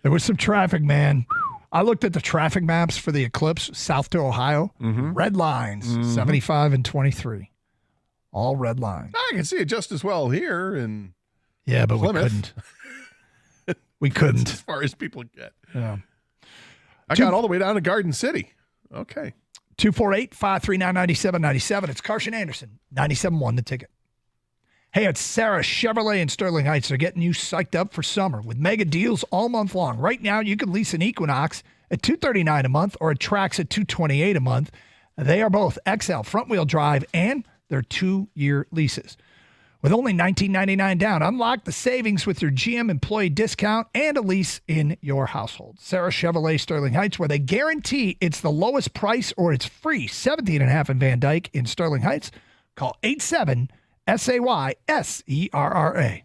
There was some traffic, man. I looked at the traffic maps for the eclipse, south to Ohio. Mm-hmm. Red lines, 75 and 23. All red lines. I can see it just as well here. And yeah, but Plymouth. We couldn't. That's as far as people get. Yeah. I got all the way down to Garden City. Okay. 248-539-9797. It's Carson Anderson, 97.1 The Ticket. Hey, it's Sarah Chevrolet in Sterling Heights. They're getting you psyched up for summer with mega deals all month long. Right now, you can lease an Equinox at $239 a month or a Trax at $228 a month. They are both XL front-wheel drive, and they're 2-year leases. With only $19.99 down, unlock the savings with your GM employee discount and a lease in your household. Sarah Chevrolet Sterling Heights, where they guarantee it's the lowest price or it's free. 17.5 in Van Dyke in Sterling Heights. Call 87-SAY-SERRA.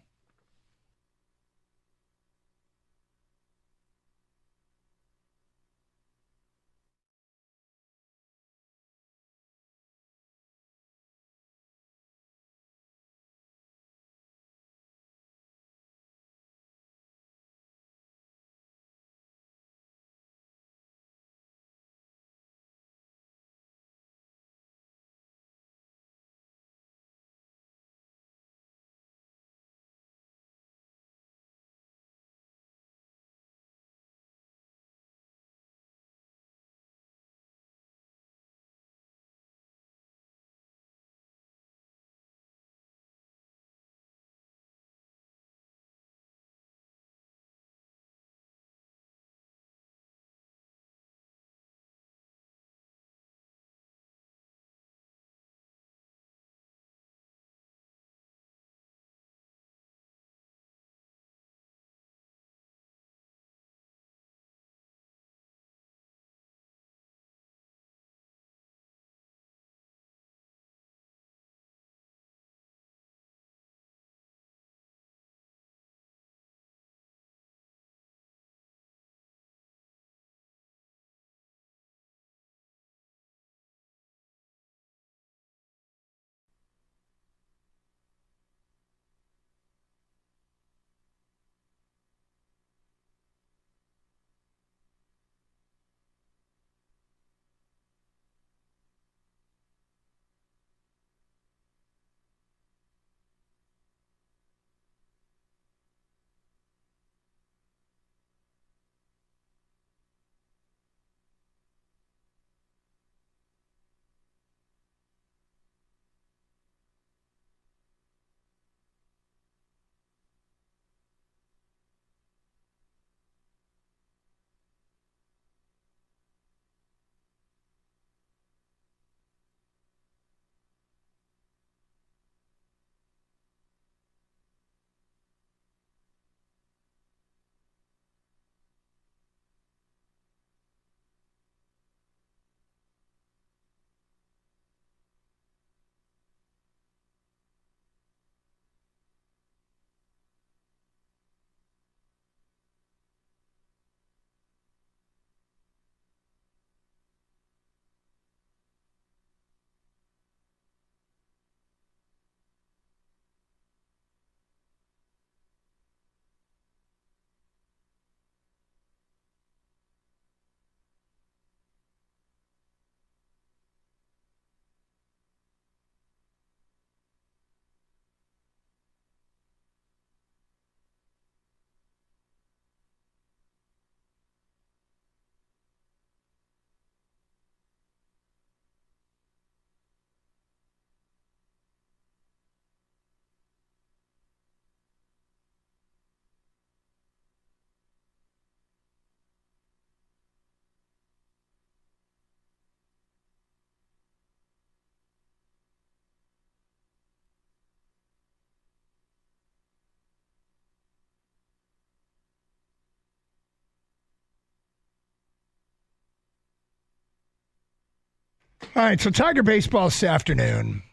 All right, so Tiger baseball this afternoon.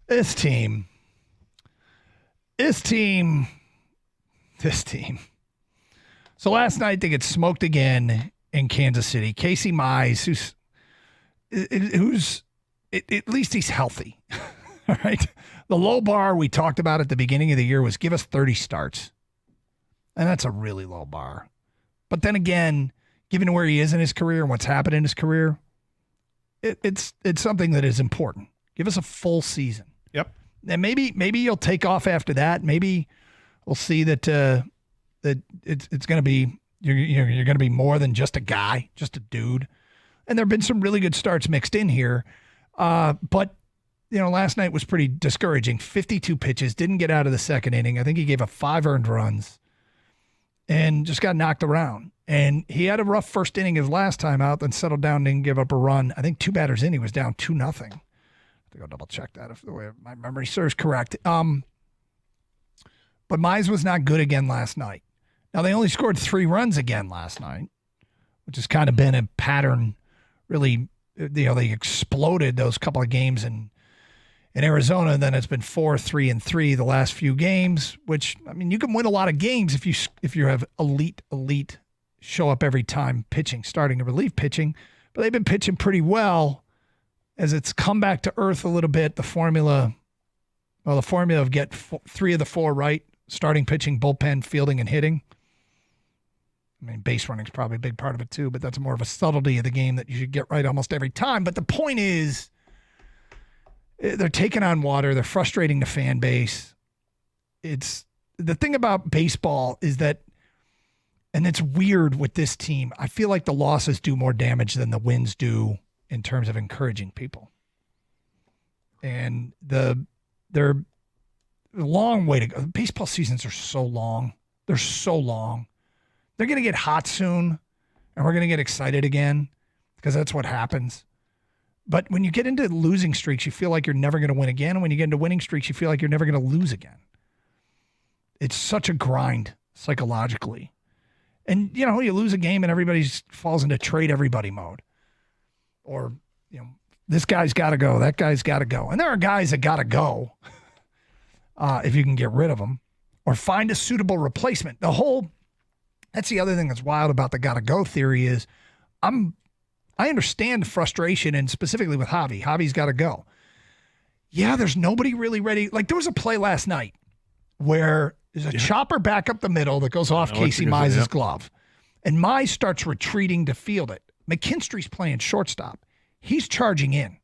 This team. So last night they get smoked again in Kansas City. Casey Mize, who's at least he's healthy. All right. The low bar we talked about at the beginning of the year was give us 30 starts. And that's a really low bar. But then again, given where he is in his career and what's happened in his career, it's something that is important. Give us a full season. Yep. And maybe you'll take off after that. Maybe we'll see that that it's going to be you're going to be more than just a guy, just a dude. And there've been some really good starts mixed in here, but last night was pretty discouraging. 52 pitches, didn't get out of the second inning. I think he gave up 5 earned runs, and just got knocked around. And he had a rough first inning his last time out, then settled down, didn't give up a run. I think 2 batters in, he was down 2-0. I think I'll double check that if the way my memory serves correct. But Mize was not good again last night. Now, they only scored 3 runs again last night, which has kind of been a pattern. Really, they exploded those couple of games in Arizona, and then it's been 4-3-3 the last few games, which, I mean, you can win a lot of games if you have elite show up every time pitching, starting to relief pitching. But they've been pitching pretty well as it's come back to earth a little bit. The formula of get 3 of the 4 right, starting pitching, bullpen, fielding, and hitting. I mean, base running is probably a big part of it too, but that's more of a subtlety of the game that you should get right almost every time. But the point is, they're taking on water. They're frustrating the fan base. It's the thing about baseball is that, and it's weird with this team, I feel like the losses do more damage than the wins do in terms of encouraging people. And they're a long way to go. Baseball seasons are so long. They're so long. They're going to get hot soon, and we're going to get excited again because that's what happens. But when you get into losing streaks, you feel like you're never going to win again. And when you get into winning streaks, you feel like you're never going to lose again. It's such a grind psychologically. And, you lose a game and everybody falls into trade everybody mode. Or, this guy's got to go, that guy's got to go. And there are guys that got to go if you can get rid of them or find a suitable replacement. That's the other thing that's wild about the gotta go theory is I understand the frustration, and specifically with Javi. Javi's got to go. Yeah, there's nobody really ready. Like, there was a play last night where there's a chopper back up the middle that goes off Casey Mize's glove. And Mize starts retreating to field it. McKinstry's playing shortstop. He's charging in.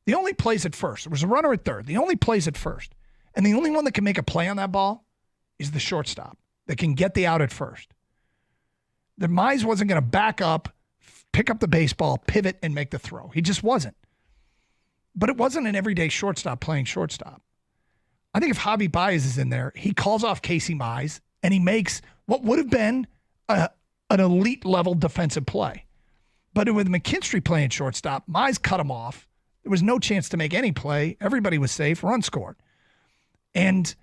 The only plays at first. There was a runner at third. The only plays at first. And the only one that can make a play on that ball is the shortstop that can get the out at first. The Mize wasn't going to back up, pick up the baseball, pivot, and make the throw. He just wasn't. But it wasn't an everyday shortstop playing shortstop. I think if Javi Baez is in there, he calls off Casey Mize, and he makes what would have been an elite-level defensive play. But with McKinstry playing shortstop, Mize cut him off. There was no chance to make any play. Everybody was safe. Run scored. And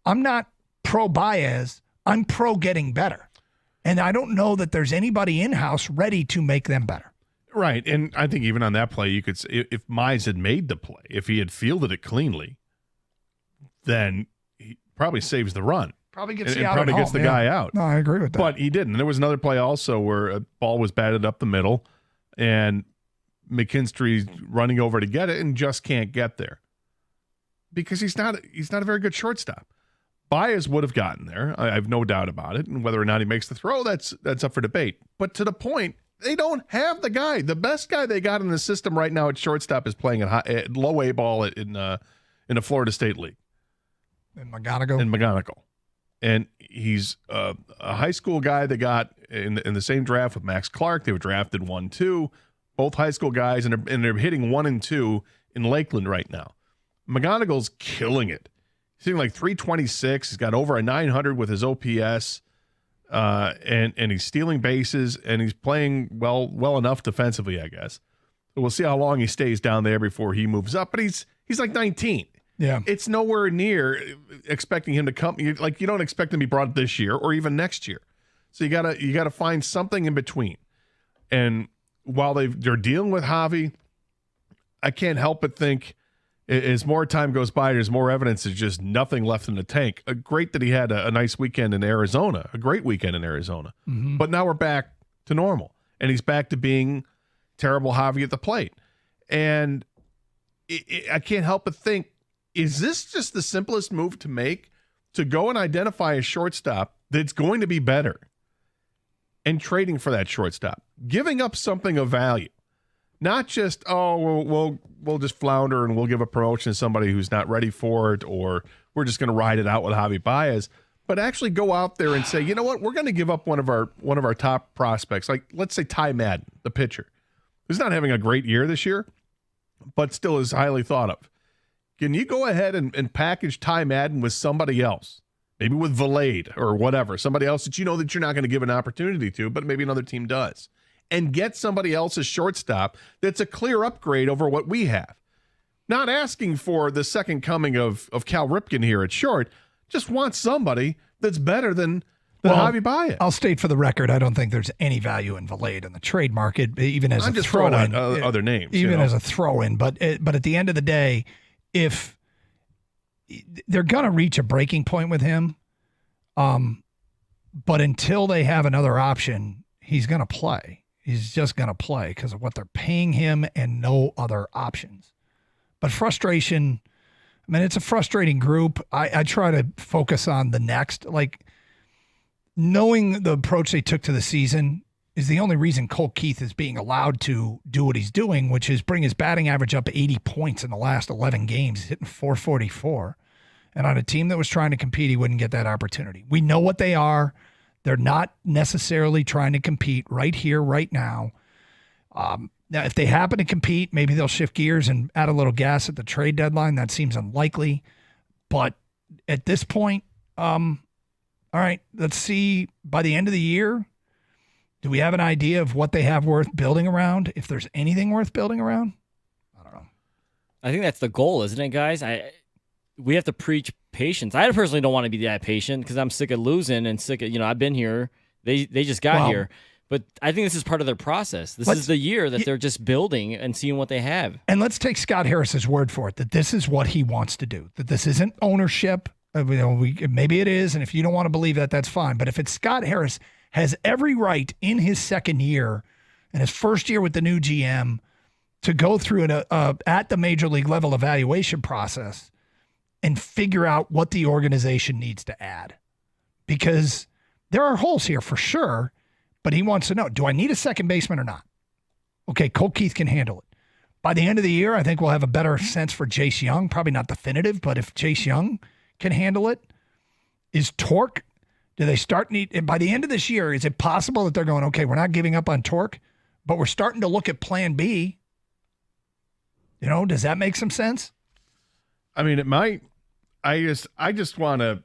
I'm not pro Baez. I'm pro getting better. And I don't know that there's anybody in-house ready to make them better. Right. And I think even on that play, you could say if Mize had made the play, if he had fielded it cleanly, then he probably saves the run. Probably gets the guy out. No, I agree with that. But he didn't. And there was another play also where a ball was batted up the middle, and McKinstry's running over to get it and just can't get there because he's not a very good shortstop. Baez would have gotten there. I have no doubt about it. And whether or not he makes the throw, that's up for debate. But to the point, they don't have the guy. The best guy they got in the system right now at shortstop is playing at low A ball in the Florida State League. In McGonigal. And he's a high school guy that got in the same draft with Max Clark. They were drafted 1-2, both high school guys, and they're hitting 1 and 2 in Lakeland right now. McGonigal's killing it. He's hitting like 326. He's got over a 900 with his OPS, and he's stealing bases, and he's playing well enough defensively, I guess. So we'll see how long he stays down there before he moves up. But he's like 19. Yeah, it's nowhere near expecting him to come. Like, you don't expect him to be brought this year or even next year. So you gotta find something in between. And while they're dealing with Javi, I can't help but think as more time goes by, there's more evidence there's just nothing left in the tank. Great that he had a nice weekend in Arizona, a great weekend in Arizona. Mm-hmm. But now we're back to normal, and he's back to being terrible Javi at the plate. And I can't help but think, is this just the simplest move to make, to go and identify a shortstop that's going to be better and trading for that shortstop, giving up something of value? Not just, we'll just flounder and we'll give a promotion to somebody who's not ready for it, or we're just going to ride it out with Javi Baez, but actually go out there and say, you know what, we're going to give up one of our top prospects. Like, let's say Ty Madden, the pitcher, who's not having a great year this year, but still is highly thought of. Can you go ahead and package Ty Madden with somebody else, maybe with Valade or whatever, somebody else that you know that you're not going to give an opportunity to, but maybe another team does, and get somebody else's shortstop that's a clear upgrade over what we have? Not asking for the second coming of Cal Ripken here at short, just want somebody that's better than Javi Baez. I'll state for the record, I don't think there's any value in Valade in the trade market, even as I'm a just throw-in. throwing out other names. Even as a throw-in. But at the end of the day, if they're going to reach a breaking point with him, but until they have another option, he's going to play. He's just going to play because of what they're paying him and no other options. But frustration, I mean, it's a frustrating group. I try to focus on the next. Like, knowing the approach they took to the season is the only reason Cole Keith is being allowed to do what he's doing, which is bring his batting average up 80 points in the last 11 games, hitting 444. And on a team that was trying to compete, he wouldn't get that opportunity. We know what they are. They're not necessarily trying to compete right here, right now. Now, if they happen to compete, maybe they'll shift gears and add a little gas at the trade deadline. That seems unlikely. But at this point, all right, let's see by the end of the year, do we have an idea of what they have worth building around? If there's anything worth building around? I don't know. I think that's the goal, isn't it, guys? We have to preach patience. I personally don't want to be that patient because I'm sick of losing and sick of, I've been here. They just got here. But I think this is part of their process. This is the year that they're just building and seeing what they have. And let's take Scott Harris's word for it, that this is what he wants to do, that this isn't ownership. Maybe it is, and if you don't want to believe that, that's fine. But if it's Scott Harris, has every right in his second year and his first year with the new GM to go through at the major league level evaluation process and figure out what the organization needs to add. Because there are holes here for sure, but he wants to know, do I need a second baseman or not? Okay, Cole Keith can handle it. By the end of the year, I think we'll have a better sense for Jace Young. Probably not definitive, but if Jace Young can handle it, is Torque, do they start and by the end of this year, is it possible that they're going, okay, we're not giving up on Torque, but we're starting to look at plan B? Does that make some sense? I mean, it might. I just want to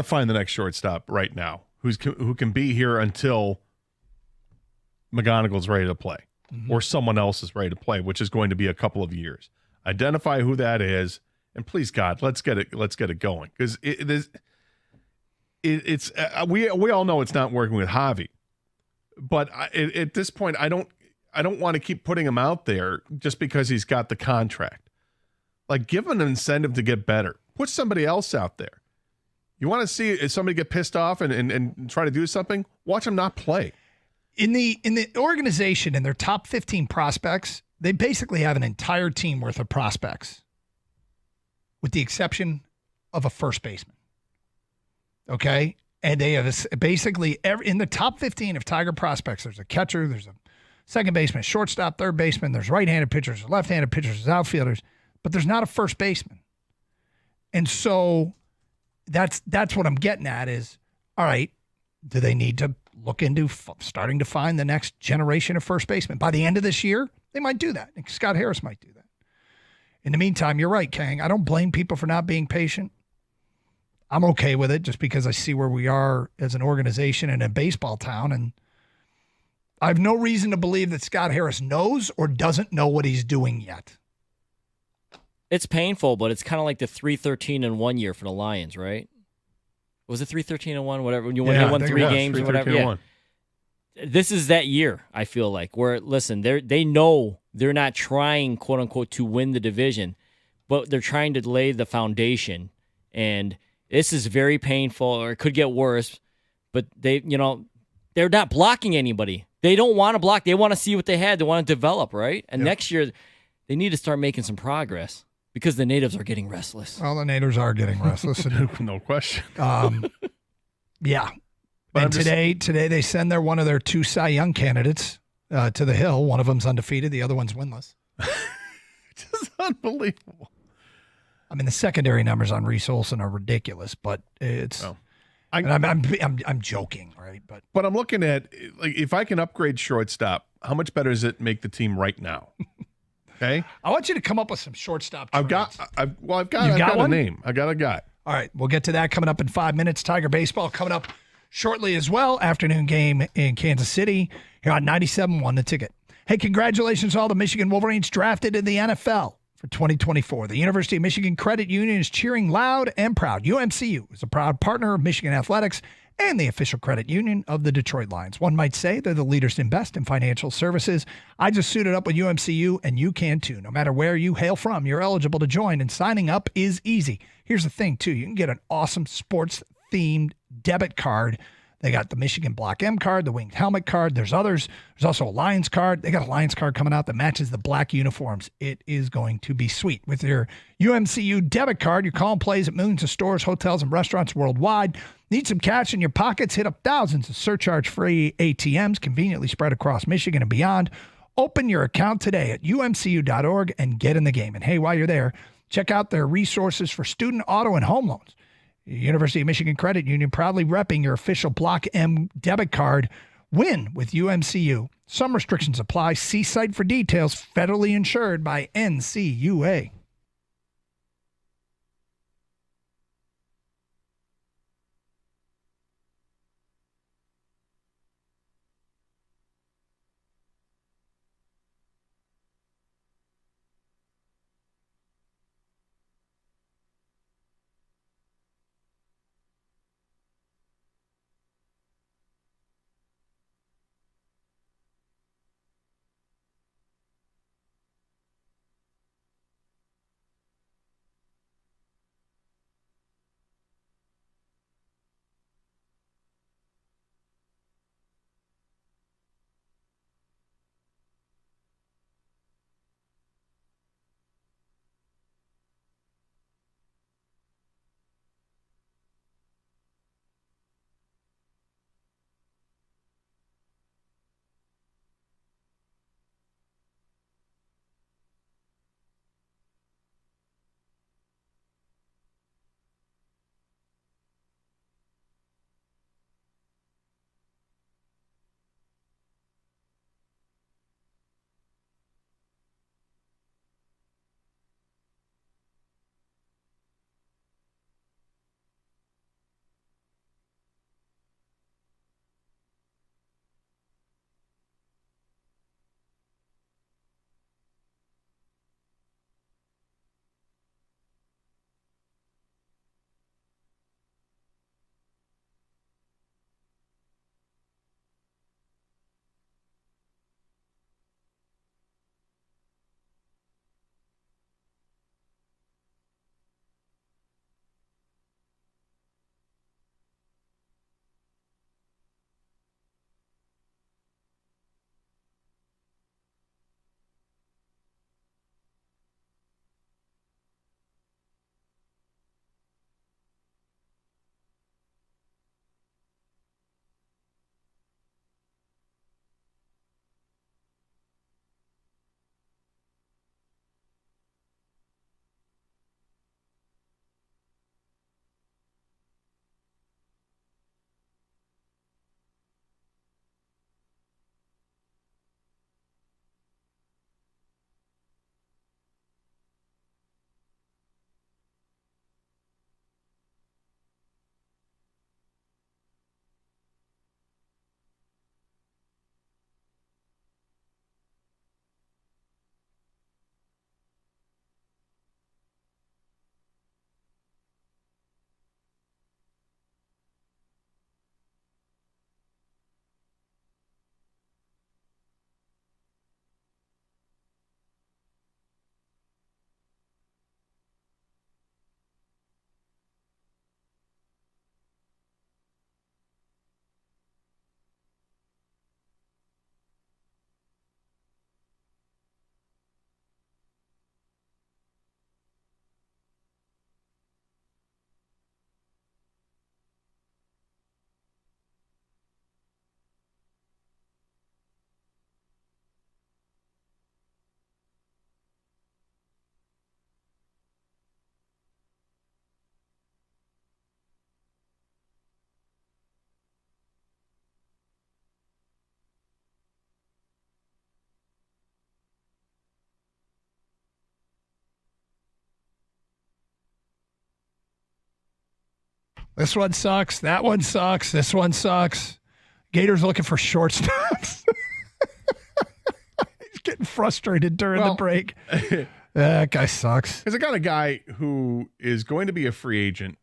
find the next shortstop right now who can be here until McGonigal's ready to play, or someone else is ready to play, which is going to be a couple of years. Identify who that is, and please God, let's get it going, because it's we all know it's not working with Javi, but at this point, I don't want to keep putting him out there just because he's got the contract. Like, give him an incentive to get better. Put somebody else out there. You want to see if somebody get pissed off and try to do something? Watch them not play. In the organization, in their top 15 prospects, they basically have an entire team worth of prospects, with the exception of a first baseman. Okay? And they have basically in the top 15 of Tiger prospects, there's a catcher, there's a second baseman, shortstop, third baseman, there's right-handed pitchers, there's left-handed pitchers, there's outfielders, but there's not a first baseman. And so that's what I'm getting at is, all right, do they need to look into starting to find the next generation of first baseman? By the end of this year, they might do that. Scott Harris might do that. In the meantime, you're right, Kang. I don't blame people for not being patient. I'm okay with it just because I see where we are as an organization and a baseball town, and I have no reason to believe that Scott Harris knows or doesn't know what he's doing yet. It's painful, but it's kind of like the 3-13-1 year for the Lions, right? Was it 3-13-1, whatever? When you won 3 games or whatever. Yeah. This is that year, I feel like, where, listen, they know they're not trying, quote unquote, to win the division, but they're trying to lay the foundation. And this is very painful, or it could get worse. But they're not blocking anybody. They don't want to block. They want to see what they had. They want to develop, right? And next year, they need to start making some progress because the natives are getting restless. Well, the natives are getting restless. No question. Yeah. But And today they send one of their 2 Cy Young candidates to the Hill. One of them's undefeated. The other one's winless. It's unbelievable. I mean, the secondary numbers on Reese Olson are ridiculous, but it's. Oh. I'm joking, right? But I'm looking at, like, if I can upgrade shortstop, how much better does it make the team right now? Okay. I want you to come up with some shortstop. I've got a name. I got a guy. All right, we'll get to that coming up in 5 minutes. Tiger baseball coming up shortly as well. Afternoon game in Kansas City here on 97.1 The Ticket. Hey, congratulations to all the Michigan Wolverines drafted in the NFL for 2024. The University of Michigan Credit Union is cheering loud and proud. UMCU is a proud partner of Michigan Athletics and the official credit union of the Detroit Lions. One might say they're the leaders in best in financial services. I just suited up with UMCU, and you can too. No matter where you hail from, you're eligible to join, and signing up is easy. Here's the thing, too. You can get an awesome sports-themed debit card. They got the Michigan Block M card, the Winged Helmet card. There's others. There's also a Lions card. They got a Lions card coming out that matches the black uniforms. It is going to be sweet. With your UMCU debit card, you're calling plays at millions of stores, hotels, and restaurants worldwide. Need some cash in your pockets? Hit up thousands of surcharge-free ATMs conveniently spread across Michigan and beyond. Open your account today at umcu.org and get in the game. And hey, while you're there, check out their resources for student, auto, and home loans. University of Michigan Credit Union proudly repping your official Block M debit card. Win with UMCU. Some restrictions apply. See site for details. Federally insured by NCUA. This one sucks. That one sucks. This one sucks. Gators looking for shortstops. He's getting frustrated during the break. That guy sucks. Because I got a guy who is going to be a free agent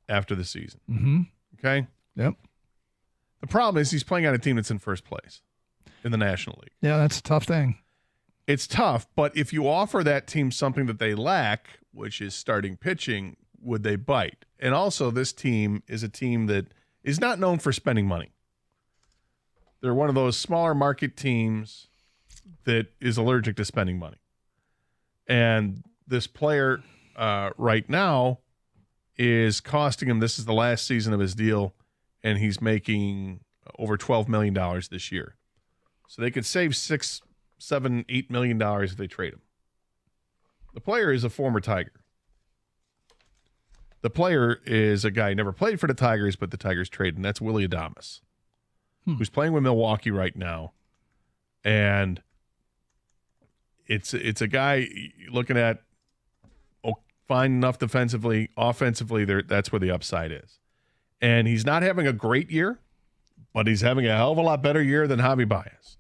after the season. Mm-hmm. Okay? Yep. The problem is he's playing on a team that's in first place in the National League. Yeah, that's a tough thing. It's tough, but if you offer that team something that they lack, which is starting pitching, would they bite? And also, this team is a team that is not known for spending money. They're one of those smaller market teams that is allergic to spending money. And this player right now is costing him, this is the last season of his deal, and he's making over $12 million this year. So they could save $6, $7, $8 million if they trade him. The player is a former Tiger. The player is a guy who never played for the Tigers, but the Tigers traded, and that's Willy Adames, who's playing with Milwaukee right now. And it's a guy looking at fine enough defensively, offensively, that's where the upside is. And he's not having a great year, but he's having a hell of a lot better year than Javi Baez.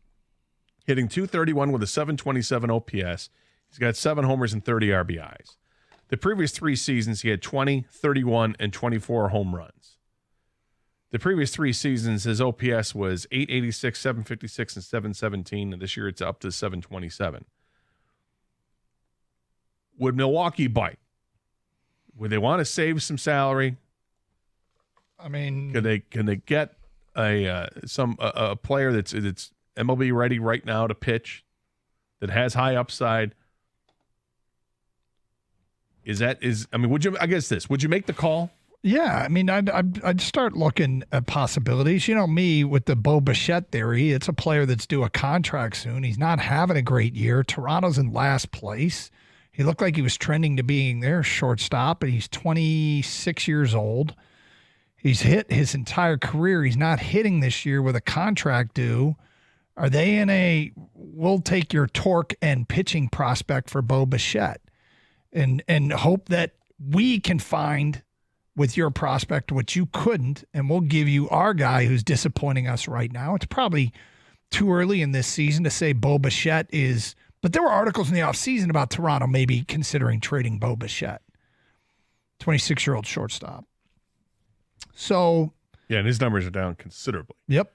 Hitting .231 with a .727 OPS. He's got 7 homers and 30 RBIs. The previous 3 seasons, he had 20, 31, and 24 home runs. The previous 3 seasons, his OPS was 886, 756, and 717, and this year it's up to 727. Would Milwaukee bite? Would they want to save some salary? I mean, can they get a player that's MLB ready right now to pitch, that has high upside? Would you make the call? Yeah, I mean, I'd start looking at possibilities. You know me with the Bo Bichette theory. It's a player that's due a contract soon. He's not having a great year. Toronto's in last place. He looked like he was trending to being their shortstop, but he's 26 years old. He's hit his entire career. He's not hitting this year with a contract due. Are they in a we'll take your torque and pitching prospect for Bo Bichette and hope that we can find with your prospect what you couldn't, and we'll give you our guy who's disappointing us right now? It's probably too early in this season to say Bo Bichette is, but there were articles in the offseason about Toronto maybe considering trading Bo Bichette, 26-year-old shortstop. So yeah, and his numbers are down considerably. Yep.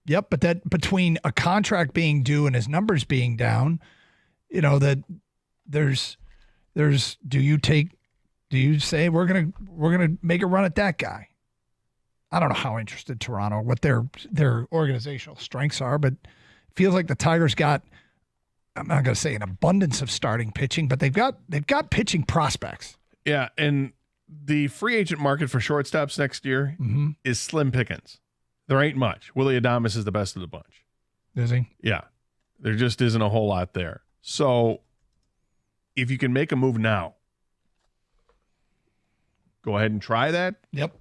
But that between a contract being due and his numbers being down, you know, that there's do you say we're gonna make a run at that guy? I don't know how interested Toronto, what their organizational strengths are, but it feels like the Tigers got, I'm not gonna say an abundance of starting pitching, but they've got pitching prospects. Yeah, and the free agent market for shortstops next year is slim pickings. There ain't much. Willy Adames is the best of the bunch. Is he? Yeah. There just isn't a whole lot there. So if you can make a move now, go ahead and try that. Yep.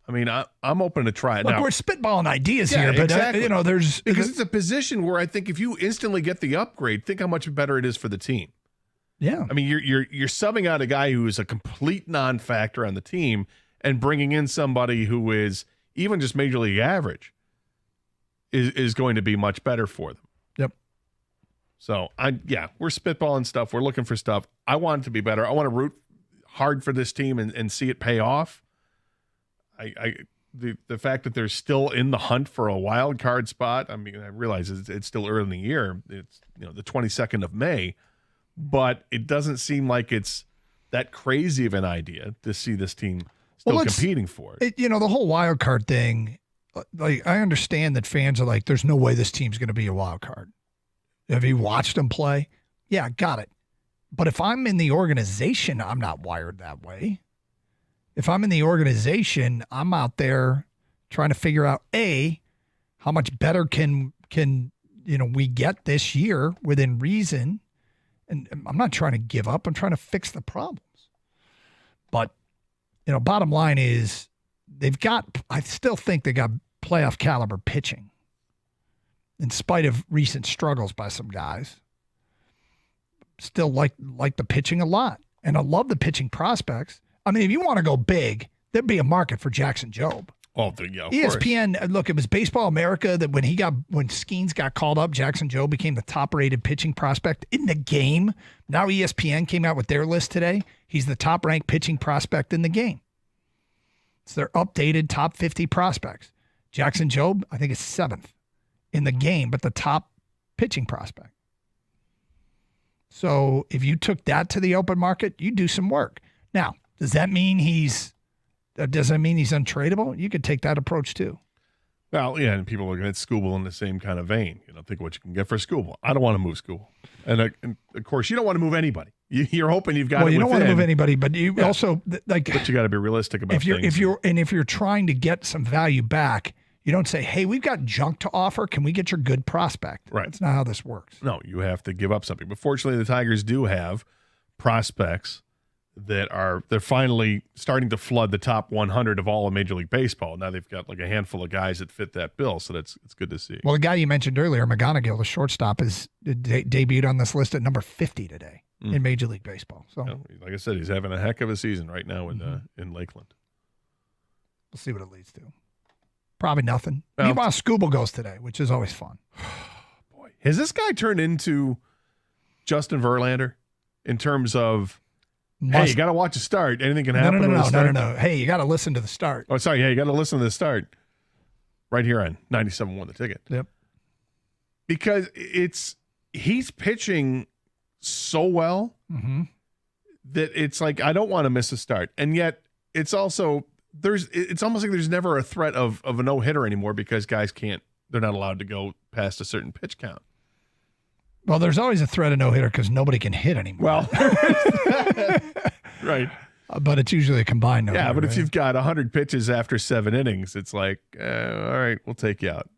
I mean, I'm open to try it. Look, now, we're spitballing ideas here, but exactly. Because it's a position where I think if you instantly get the upgrade, think how much better it is for the team. Yeah. I mean, you're subbing out a guy who is a complete non-factor on the team and bringing in somebody who is even just major league average is going to be much better for them. Yep. So we're spitballing stuff. We're looking for stuff. I want it to be better. I want to root hard for this team and see it pay off. The fact that they're still in the hunt for a wild card spot. I mean, I realize it's still early in the year. It's the 22nd of May, but it doesn't seem like it's that crazy of an idea to see this team still competing for it. The whole wild card thing, like, I understand that fans are like, there's no way this team's going to be a wild card. Have you watched them play? Yeah, got it. But if I'm in the organization, I'm not wired that way. If I'm in the organization, I'm out there trying to figure out, A, how much better can we get this year within reason. And I'm not trying to give up. I'm trying to fix the problems. But, bottom line is I still think they got playoff caliber pitching in spite of recent struggles by some guys. Still like the pitching a lot. And I love the pitching prospects. I mean, if you want to go big, there'd be a market for Jackson Jobe. Oh, yeah, of ESPN, course. look, it was Baseball America that when Skeens got called up, Jackson Jobe became the top-rated pitching prospect in the game. Now ESPN came out with their list today. He's the top-ranked pitching prospect in the game. It's their updated top 50 prospects. Jackson Jobe, I think, is 7th in the game, but the top pitching prospect. So if you took that to the open market, you do some work. Now, does that mean he's untradeable? You could take that approach too. Well, yeah, and people are looking at Skubal in the same kind of vein. Think what you can get for Skubal. I don't want to move Skubal. And of course, you don't want to move anybody. You're hoping you've got it. Well, you don't want to move anybody, but you also But you got to be realistic about things. If you're trying to get some value back, you don't say, "Hey, we've got junk to offer. Can we get your good prospect?" Right. That's not how this works. No, you have to give up something. But fortunately, the Tigers do have prospects they're finally starting to flood the top 100 of all of Major League Baseball. Now they've got like a handful of guys that fit that bill, so it's good to see. Well, the guy you mentioned earlier, McGonigal, the shortstop, is debuted on this list at number 50 today in Major League Baseball. So, like I said, he's having a heck of a season right now in Lakeland. We'll see what it leads to. Probably nothing. Well, Meanwhile, Skubal goes today, which is always fun. Boy, has this guy turned into Justin Verlander in terms of, hey, you got to watch the start. Anything can happen. No. Hey, you got to listen to the start. Oh, sorry. Yeah, you got to listen to the start. Right here on 97.1 The Ticket. Yep. Because he's pitching so well that it's like I don't want to miss a start, and yet it's also it's almost like there's never a threat of a no hitter anymore because guys they're not allowed to go past a certain pitch count. Well, there's always a threat of no hitter because nobody can hit anymore. Well, right. But it's usually a combined no hitter. Yeah, but if you've got 100 pitches after 7 innings, it's like, all right, we'll take you out.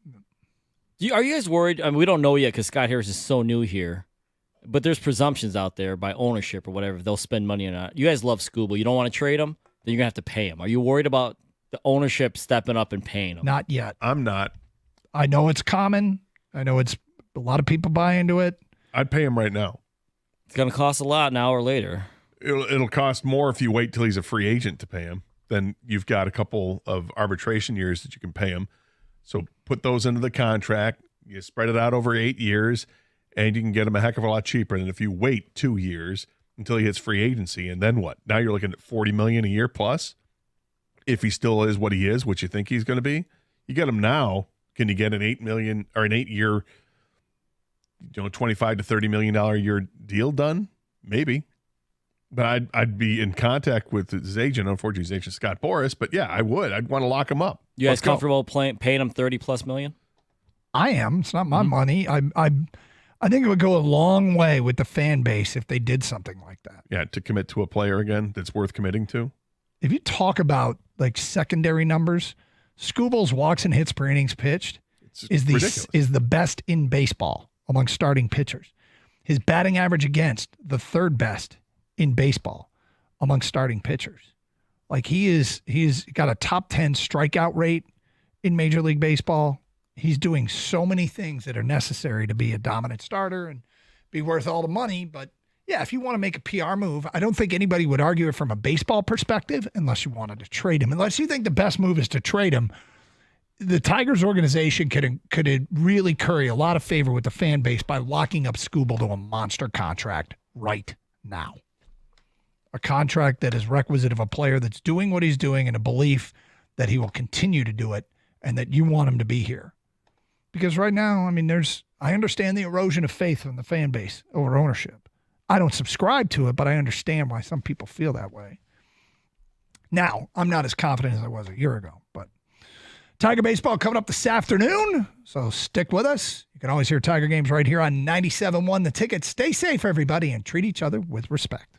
Are you guys worried? I mean, we don't know yet because Scott Harris is so new here, but there's presumptions out there by ownership or whatever. They'll spend money or not. You guys love Skubal. You don't want to trade him? Then you're going to have to pay him. Are you worried about the ownership stepping up and paying him? Not yet. I'm not. I know it's common. I know it's a lot of people buy into it. I'd pay him right now. It's going to cost a lot now or later. It'll cost more if you wait till he's a free agent to pay him. Then you've got a couple of arbitration years that you can pay him. So put those into the contract. You spread it out over 8 years, and you can get him a heck of a lot cheaper than if you wait 2 years until he hits free agency. And then what? Now you're looking at $40 million a year plus. If he still is what he is, what you think he's going to be, you get him now. Can you get an $8 million or an 8 year, $25 to $30 million a year deal done? Maybe. But I'd be in contact with his agent. Unfortunately, his agent Scott Boras. But yeah, I would. I'd want to lock him up. You guys comfortable paying him $30+ million? I am. It's not my money. I think it would go a long way with the fan base if they did something like that. Yeah, to commit to a player again that's worth committing to. If you talk about like secondary numbers, Skubal's walks and hits per innings pitched is the best in baseball among starting pitchers. His batting average against, the third best in baseball among starting pitchers. Like he's got a top 10 strikeout rate in Major League Baseball. He's doing so many things that are necessary to be a dominant starter and be worth all the money. But yeah, if you want to make a PR move, I don't think anybody would argue it from a baseball perspective unless you wanted to trade him. Unless you think the best move is to trade him, the Tigers organization could really curry a lot of favor with the fan base by locking up Skubal to a monster contract right now. A contract that is requisite of a player that's doing what he's doing and a belief that he will continue to do it and that you want him to be here. Because right now, I mean, I understand the erosion of faith from the fan base over ownership. I don't subscribe to it, but I understand why some people feel that way. Now, I'm not as confident as I was a year ago, but Tiger baseball coming up this afternoon, so stick with us. You can always hear Tiger games right here on 97.1 The Ticket. Stay safe, everybody, and treat each other with respect.